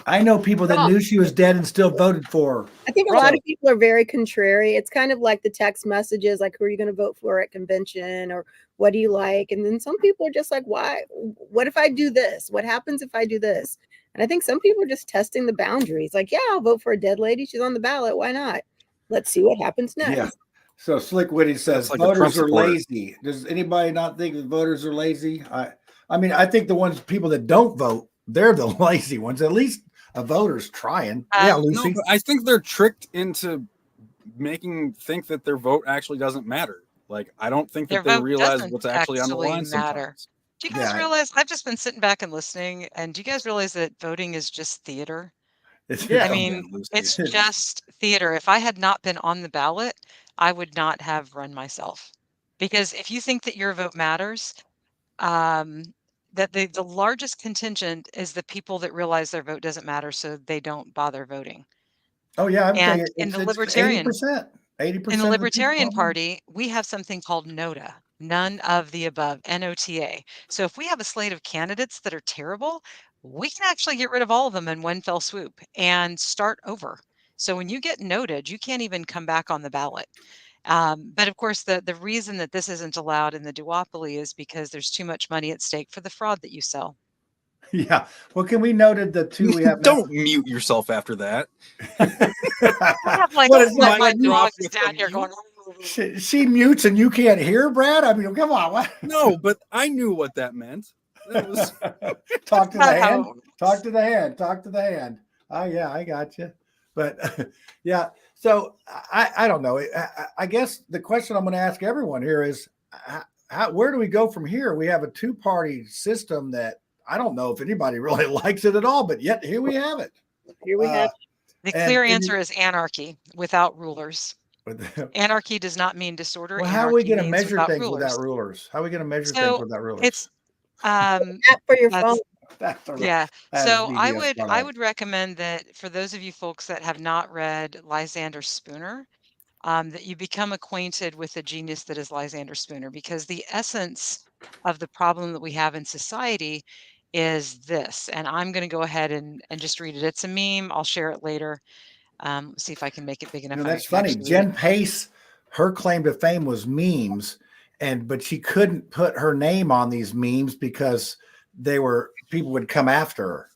I know people that knew she was dead and still voted for her. I think a lot of people are very contrary. It's kind of like the text messages, like, who are you going to vote for at convention, or what do you like? And then some people are just like, why? What if I do this? What happens if I do this? And I think some people are just testing the boundaries. Like, yeah, I'll vote for a dead lady. She's on the ballot. Why not? Let's see what happens next. Yeah. So Slick Witty says voters are lazy. Does anybody not think that voters are lazy? I mean, I think the people that don't vote, they're the lazy ones. At least a voter's trying. Yeah, Lucy. No, but I think they're tricked into think that their vote actually doesn't matter. Like, I don't think that they realize what's actually on the line sometimes. Do you guys realize, I've just been sitting back and listening, and do you guys realize that voting is just theater? I mean, it's just theater. If I had not been on the ballot, I would not have run myself. Because if you think that your vote matters, that the largest contingent is the people that realize their vote doesn't matter, so they don't bother voting. Oh yeah, and in the Libertarian 80%. In the Libertarian Party, we have something called NOTA, none of the above, NOTA. So if we have a slate of candidates that are terrible, we can actually get rid of all of them in one fell swoop and start over. So when you get noted, you can't even come back on the ballot. But of course, the reason that this isn't allowed in the duopoly is because there's too much money at stake for the fraud that you sell. Yeah. Well, can we noted the 2 we have? Don't mute yourself after that. I have like my dogs down here going. She mutes and you can't hear, Brad? I mean, come on. What? No, but I knew what that meant. That was... Talk to the hand. Talk to the hand. Talk to the hand. Oh, yeah, I got you. But yeah, so I don't know. I guess the question I'm going to ask everyone here is, where do we go from here? We have a 2-party system that I don't know if anybody really likes it at all, but yet here we have it. Here we have the clear answer is anarchy without rulers. Anarchy does not mean disorder. Well, how are we going to measure things without rulers? How are we going to measure things without rulers? It's for your phone. Yeah. So I would recommend that for those of you folks that have not read Lysander Spooner, that you become acquainted with the genius that is Lysander Spooner, because the essence of the problem that we have in society is this. And I'm going to go ahead and just read it. It's a meme. I'll share it later. See if I can make it big enough. That's funny. Jen Pace, her claim to fame was memes, but she couldn't put her name on these memes because people would come after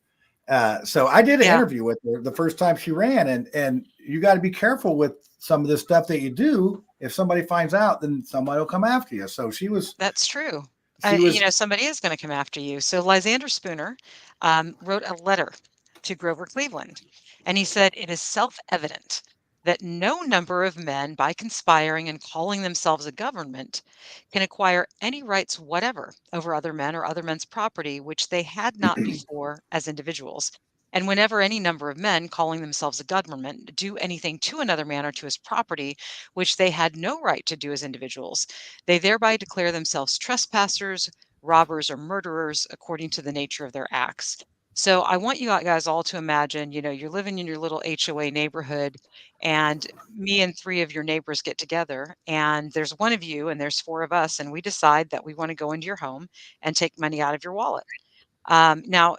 her. So I did an interview with her the first time she ran, and you got to be careful with some of the stuff that you do. If somebody finds out, then somebody will come after you. So she was. That's true. Somebody is going to come after you. So Lysander Spooner wrote a letter to Grover Cleveland, and he said, "It is self-evident that no number of men, by conspiring and calling themselves a government, can acquire any rights whatever over other men or other men's property which they had not before as individuals. And whenever any number of men, calling themselves a government, do anything to another man or to his property which they had no right to do as individuals, they thereby declare themselves trespassers, robbers, or murderers according to the nature of their acts. So I want you guys all to imagine, you're living in your little HOA neighborhood, and me and three of your neighbors get together, and there's one of you and there's four of us, and we decide that we want to go into your home and take money out of your wallet. Now,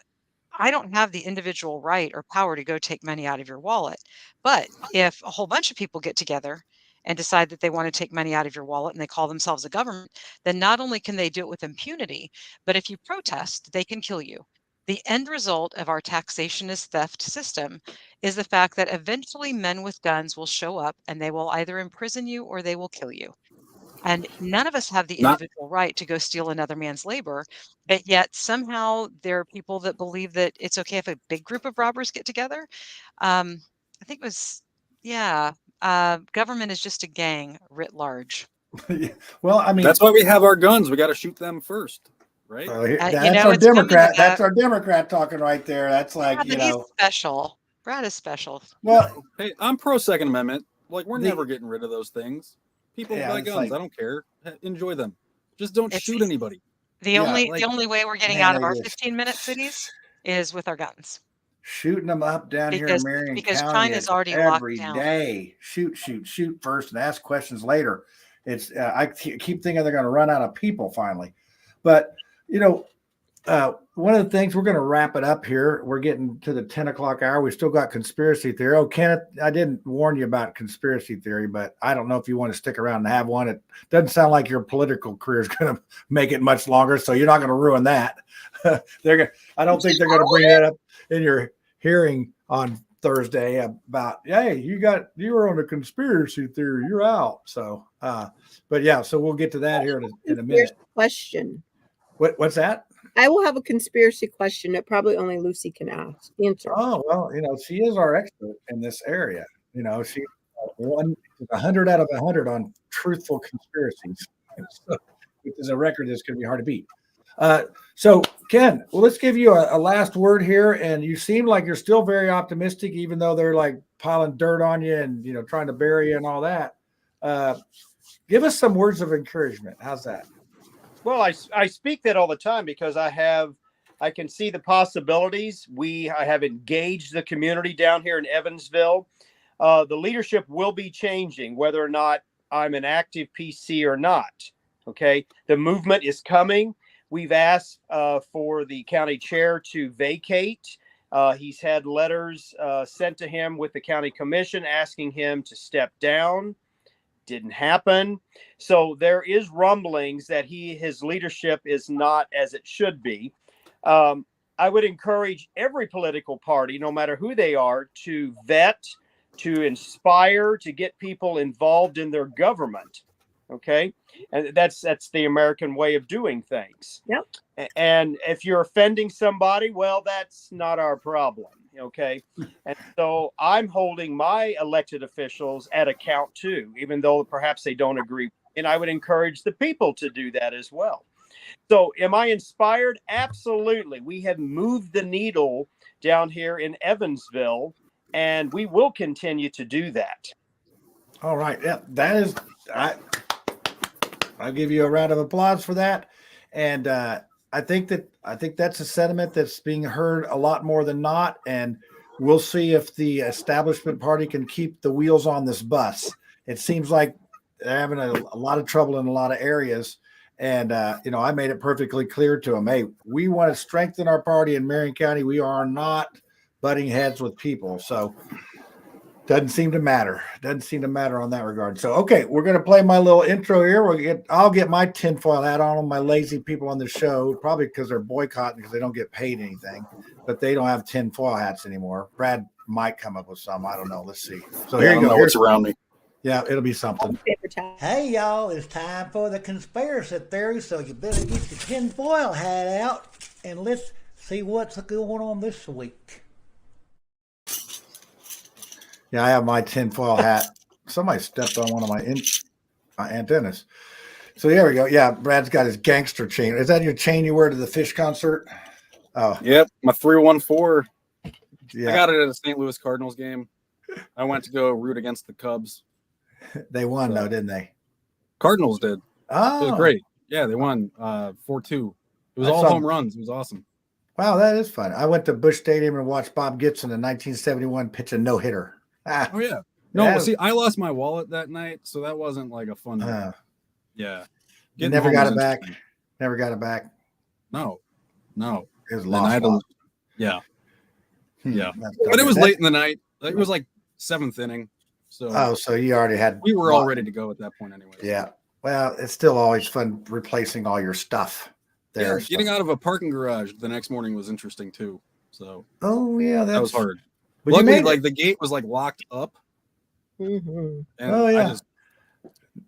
I don't have the individual right or power to go take money out of your wallet. But if a whole bunch of people get together and decide that they want to take money out of your wallet and they call themselves a government, then not only can they do it with impunity, but if you protest, they can kill you. The end result of our taxation is theft system is the fact that eventually men with guns will show up and they will either imprison you or they will kill you. And none of us have the Not individual right to go steal another man's labor, but yet somehow there are people that believe that it's okay if a big group of robbers get together. I think it was, yeah, government is just a gang writ large. Well, I mean, that's why we have our guns. We got to shoot them first, right? That's our it's coming to Democrat. that. That's our Democrat talking right there. That's like, Yeah, but he's special. Brad is special. Well, hey, I'm pro Second Amendment. Like, we're The- never getting rid of those things. People Yeah, buy it's guns. like- I don't care. Enjoy them. Just don't shoot anybody. The Yeah, only like, the only way we're getting man, out of they our just 15-minute cities is with our guns. shooting them up down here in Marion Because County China's already locked every down. day. Shoot first and ask questions later. It's I keep thinking they're going to run out of people finally. But one of the things, we're going to wrap it up here. We're getting to the 10 o'clock hour. We still got conspiracy theory. Oh, Kenneth, I didn't warn you about conspiracy theory, but I don't know if you want to stick around and have one. It doesn't sound like your political career is going to make it much longer, so you're not going to ruin that. I don't think they're going to bring that up in your hearing on Thursday about, hey, you were on a conspiracy theory, you're out. So, but yeah, so we'll get to that here in a minute. Question. What's that? I will have a conspiracy question that probably only Lucy can answer. Oh, well, she is our expert in this area. She's 100 out of 100 on truthful conspiracies, which is a record that's going to be hard to beat. So, Ken, well, let's give you a last word here. And you seem like you're still very optimistic, even though they're like piling dirt on you and, trying to bury you and all that. Give us some words of encouragement. How's that? Well, I speak that all the time because I can see the possibilities. I have engaged the community down here in Evansville. The leadership will be changing, whether or not I'm an active PC or not. Okay. The movement is coming. We've asked for the county chair to vacate. He's had letters sent to him with the county commission asking him to step down. Didn't happen. So there is rumblings that his leadership is not as it should be. I would encourage every political party, no matter who they are, to vet, to inspire, to get people involved in their government. Okay. And that's the American way of doing things. Yep. And if you're offending somebody, well, that's not our problem. Okay. And so I'm holding my elected officials at account too, even though perhaps they don't agree. And I would encourage the people to do that as well. So am I inspired? Absolutely. We have moved the needle down here in Evansville, and we will continue to do that. All right. Yeah, that is, I'll give you a round of applause for that. And I think that's a sentiment that's being heard a lot more than not. And we'll see if the establishment party can keep the wheels on this bus. It seems like they're having a lot of trouble in a lot of areas. And, I made it perfectly clear to them, hey, we want to strengthen our party in Marion County. We are not butting heads with people. So doesn't seem to matter. Doesn't seem to matter on that regard. So, okay, we're going to play my little intro here. I'll get my tinfoil hat on my lazy people on the show, probably because they're boycotting because they don't get paid anything, but they don't have tinfoil hats anymore. Brad might come up with some. I don't know. Let's see. So here you go. What's around me? Yeah, it'll be something. Hey, y'all, it's time for the conspiracy theory, so you better get your tinfoil hat out, and let's see what's going on this week. Yeah, I have my tinfoil hat. Somebody stepped on one of my antennas. So there we go. Yeah, Brad's got his gangster chain. Is that your chain you wear to the Fish concert? Oh, Yep, my 314. yeah. I got it at a St. Louis Cardinals game. I went to go root against the Cubs. They won though, didn't they? Cardinals did. Oh, it was great. Yeah, they won 4-2. It was all home runs. It was awesome. Wow, that is fun. I went to Busch Stadium and watched Bob Gibson in 1971 pitch a no-hitter. Oh yeah. No, see, I lost my wallet that night, so that wasn't like a fun. Yeah. You never got it back. Never got it back. No. It was lost. Yeah. Yeah. But it was late in the night. It was like 7th inning. So so you already had. We were all ready to go at that point anyway. Yeah. Well, it's still always fun replacing all your stuff there. Yeah, getting out of a parking garage the next morning was interesting too. So. Oh yeah, that was hard. But luckily, like the gate was like locked up. Mm-hmm. Oh yeah.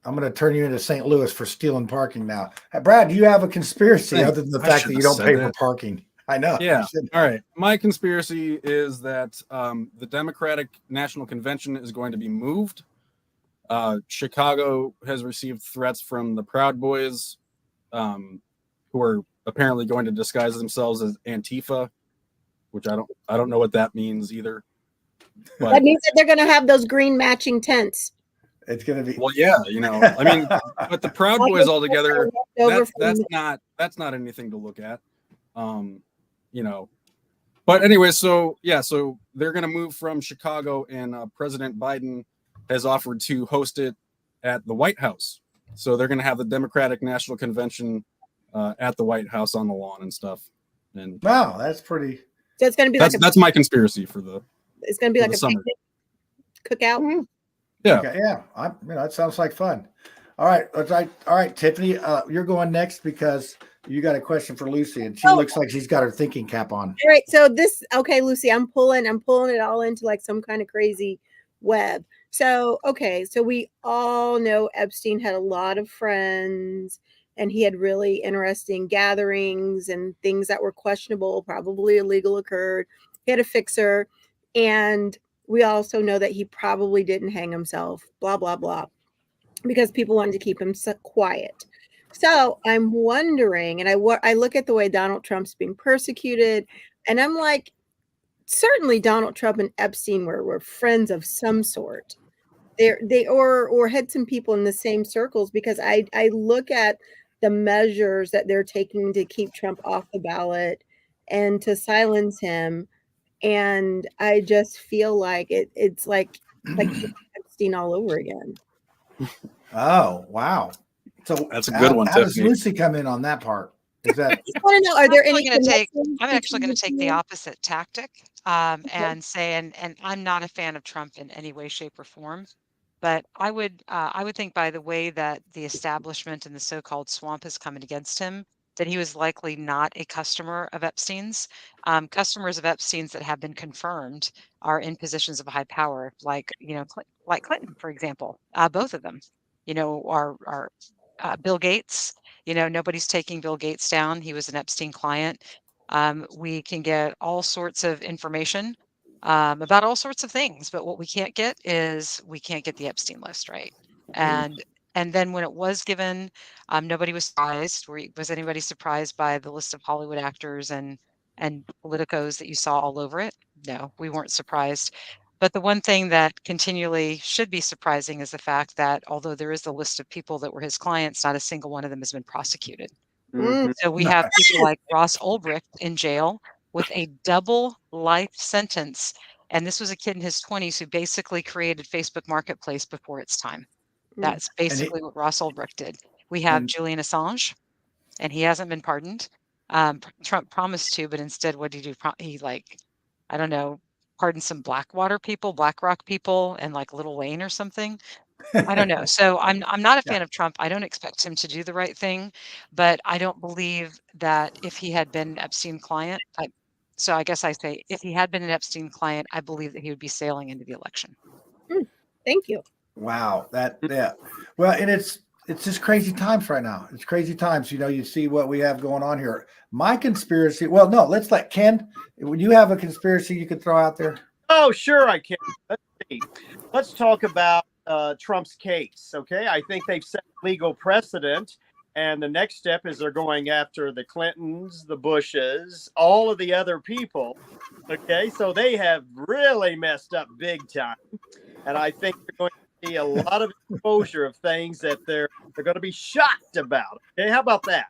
I'm going to turn you into St. Louis for stealing parking now. Hey, Brad, do you have a conspiracy other than the fact that you don't pay for parking? I know. Yeah. All right. My conspiracy is that the Democratic National Convention is going to be moved. Chicago has received threats from the Proud Boys, who are apparently going to disguise themselves as Antifa, which I don't know what that means either. But that means that they're going to have those green matching tents. It's going to be. Well, yeah, I mean, but the Proud Boys all together, that's not anything to look at. But anyway, so they're going to move from Chicago, and President Biden has offered to host it at the White House. So they're going to have the Democratic National Convention at the White House on the lawn and stuff. And wow, that's pretty. So it's going to be that's my conspiracy for the. It's going to be like a summer. picnic cookout. Yeah, okay, yeah. That sounds like fun. All right, all right, Tiffany, you're going next because you got a question for Lucy, and she looks like she's got her thinking cap on. All right, so Lucy, I'm pulling it all into like some kind of crazy web. So we all know Epstein had a lot of friends, and he had really interesting gatherings and things that were questionable, probably illegal, occurred. He had a fixer, and we also know that he probably didn't hang himself, blah, blah, blah, because people wanted to keep him quiet. So I'm wondering, and I look at the way Donald Trump's being persecuted, and I'm like, certainly Donald Trump and Epstein were friends of some sort. They had some people in the same circles, because I look at the measures that they're taking to keep Trump off the ballot and to silence him. And I just feel like it's like Epstein all over again. Oh, wow. So that's a good one. How does Lucy come in on that part? Is that? I want to know, are there any? I'm actually going to take the opposite tactic and say, and I'm not a fan of Trump in any way, shape, or form. But I would think by the way that the establishment and the so-called swamp is coming against him, that he was likely not a customer of Epstein's. Customers of Epstein's that have been confirmed are in positions of high power, like like Clinton, for example. Both of them, are Bill Gates. Nobody's taking Bill Gates down. He was an Epstein client. We can get all sorts of information about all sorts of things, but what we can't get the Epstein list, right? And then when it was given, nobody was surprised. Was anybody surprised by the list of Hollywood actors and politicos that you saw all over it? No, we weren't surprised. But the one thing that continually should be surprising is the fact that although there is a list of people that were his clients, not a single one of them has been prosecuted. Mm-hmm. So we have people like Ross Ulbricht in jail with a double life sentence. And this was a kid in his 20s who basically created Facebook Marketplace before its time. That's basically what Ross Ulbricht did. We have Julian Assange, and he hasn't been pardoned. Trump promised to, but instead, what did he do? He I don't know, pardoned some BlackRock people, and like Lil Wayne or something. I don't know. So I'm not a fan of Trump. I don't expect him to do the right thing, but I don't believe that if he had been an Epstein client, so I guess I say if he had been an Epstein client, I believe that he would be sailing into the election. Thank you. Wow. Well, and it's just crazy times right now. It's crazy times. You see what we have going on here. My conspiracy. Well, no, let's let Ken. Would you have a conspiracy you could throw out there? Oh, sure I can. Let's see. Let's talk about Trump's case. Okay, I think they've set legal precedent, and the next step is they're going after the Clintons, the Bushes, all of the other people. Okay, so they have really messed up big time, and I think they're going to see a lot of exposure of things that they're going to be shocked about. Okay, how about that?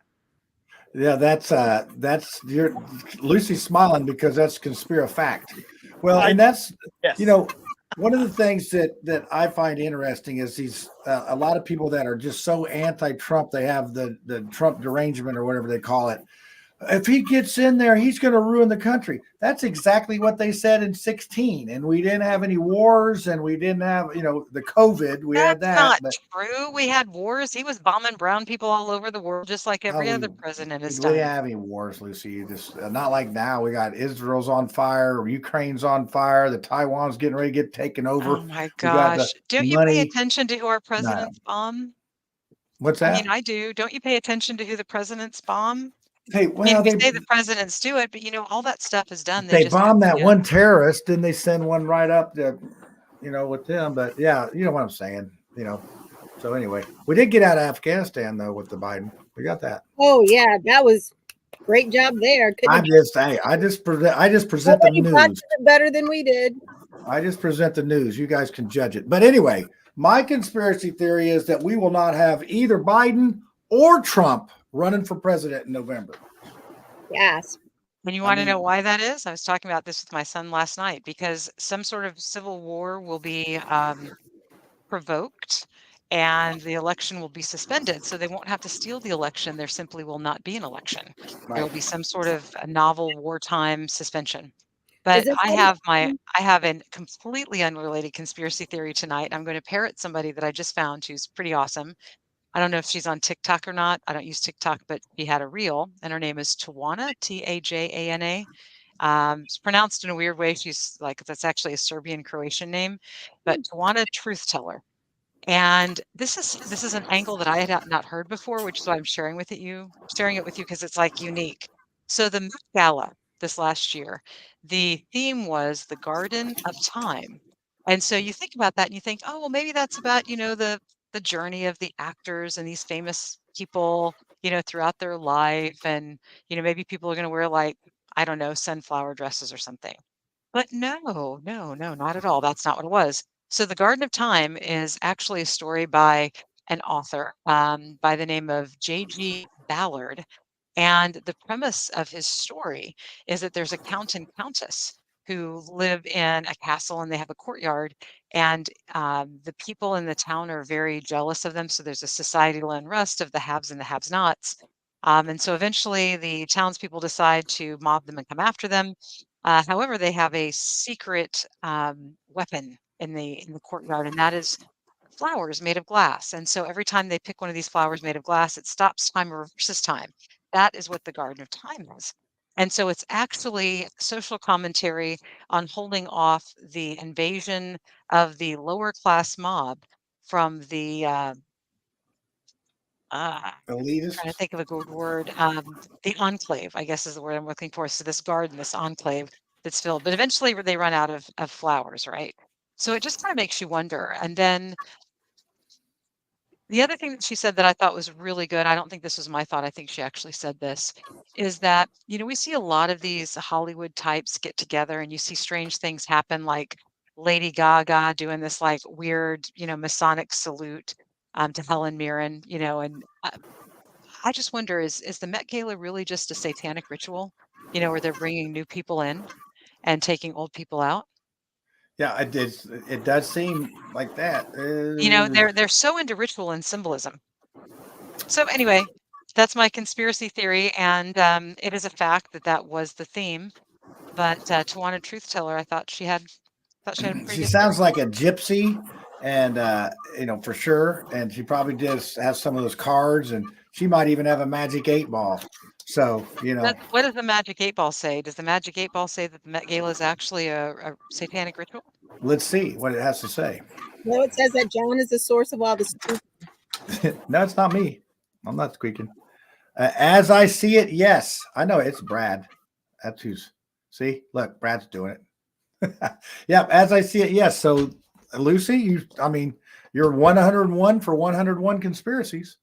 Yeah, that's you're Lucy's smiling because that's conspiracy fact. Well, and that's yes. one of the things that I find interesting is these a lot of people that are just so anti-Trump, they have the Trump derangement or whatever they call it. If he gets in there, he's going to ruin the country. That's exactly what they said in 16. And we didn't have any wars, and we didn't have, the COVID. We had that. Not But true. We had wars. He was bombing brown people all over the world, just like every other president has we done. didn't have any wars, Lucy. You just not like now. We got Israel's on fire, Ukraine's on fire, the Taiwan's getting ready to get taken over. Oh my We got the gosh. Don't you pay money. attention to who our presidents bomb? What's I that? mean, I do. Don't you pay attention to who the presidents bomb? Hey, I mean, well, we say the presidents do it, but all that stuff is done. they just bombed that one terrorist, then they send one right up to, with them. But yeah, you know what I'm saying. So anyway, we did get out of Afghanistan though with the Biden. We got that. Oh yeah, that was great job there. I just present the news better than we did. I just present the news. You guys can judge it. But anyway, my conspiracy theory is that we will not have either Biden or Trump running for president in November. Yes. And you want to know why that is? I was talking about this with my son last night, because some sort of civil war will be provoked and the election will be suspended. So they won't have to steal the election. There simply will not be an election. Right. There will be some sort of a novel wartime suspension. But I have a completely unrelated conspiracy theory tonight. I'm going to parrot somebody that I just found who's pretty awesome. I don't know if she's on TikTok or not. I don't use TikTok, but she had a reel, and her name is Tawana, Tajana. It's pronounced in a weird way. She's like, that's actually a Serbian Croatian name, but Tawana Truth Teller. And this is an angle that I had not heard before, which is why I'm sharing it with you because it's like unique. So the Met Gala this last year, the theme was the Garden of Time. And so you think about that and you think, oh, well, maybe that's about, the journey of the actors and these famous people, throughout their life. And, maybe people are going to wear I don't know, sunflower dresses or something. But no, not at all. That's not what it was. So the Garden of Time is actually a story by an author by the name of J.G. Ballard. And the premise of his story is that there's a count and countess who live in a castle and they have a courtyard, and the people in the town are very jealous of them. So there's a societal unrest of the haves and the have-nots. And so eventually the townspeople decide to mob them and come after them. However, they have a secret weapon in the courtyard, and that is flowers made of glass. And so every time they pick one of these flowers made of glass, it stops time or reverses time. That is what the Garden of Time is. And so it's actually social commentary on holding off the invasion of the lower class mob from the elitist. Trying to think of a good word. The enclave, I guess, is the word I'm looking for. So this garden, this enclave that's filled, but eventually they run out of flowers, right? So it just kind of makes you wonder. And then the other thing that she said that I thought was really good, I don't think this was my thought, I think she actually said this, is that, we see a lot of these Hollywood types get together and you see strange things happen, like Lady Gaga doing this weird, Masonic salute to Helen Mirren, and I just wonder, is the Met Gala really just a satanic ritual, where they're bringing new people in and taking old people out? Yeah, it does seem like that. They're so into ritual and symbolism. So anyway, that's my conspiracy theory, and it is a fact that was the theme. But Tawana Truth Teller, I thought she had a pretty She good sounds theory. like a gypsy, and for sure. And she probably does have some of those cards, and she might even have a magic 8-ball. So What does the magic 8-ball say? Does the magic 8-ball say that the Met Gala is actually a satanic ritual? Let's see what it has to say. No, it says that John is the source of all the squeaking. No, it's not me. I'm not squeaking. As I see it, yes. I know it's Brad. That's who's. See, look, Brad's doing it. Yep, as I see it, yes. So Lucy, you're 101 for 101 conspiracies.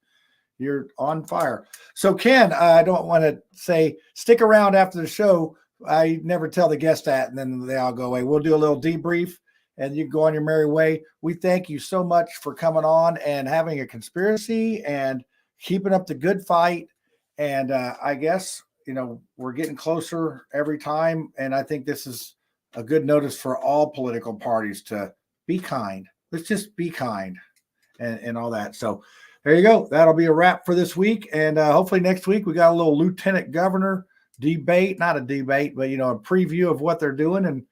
You're on fire. So Ken, I don't want to say stick around after the show. I never tell the guests that, and then they all go away. We'll do a little debrief, and you can go on your merry way. We thank you so much for coming on and having a conspiracy and keeping up the good fight. And I guess, we're getting closer every time. And I think this is a good notice for all political parties to be kind. Let's just be kind and all that. So there you go. That'll be a wrap for this week. And hopefully next week we got a little lieutenant governor debate, not a debate, but, a preview of what they're doing. And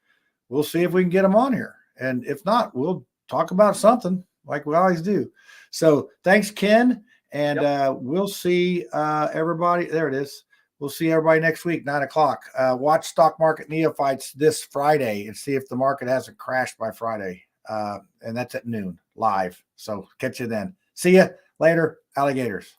we'll see if we can get them on here. And if not, we'll talk about something like we always do. So thanks, Ken. And we'll see everybody. There it is. We'll see everybody next week, 9:00. Watch Stock Market Neophytes this Friday and see if the market hasn't crashed by Friday. And that's at noon live. So catch you then. See ya later, alligators.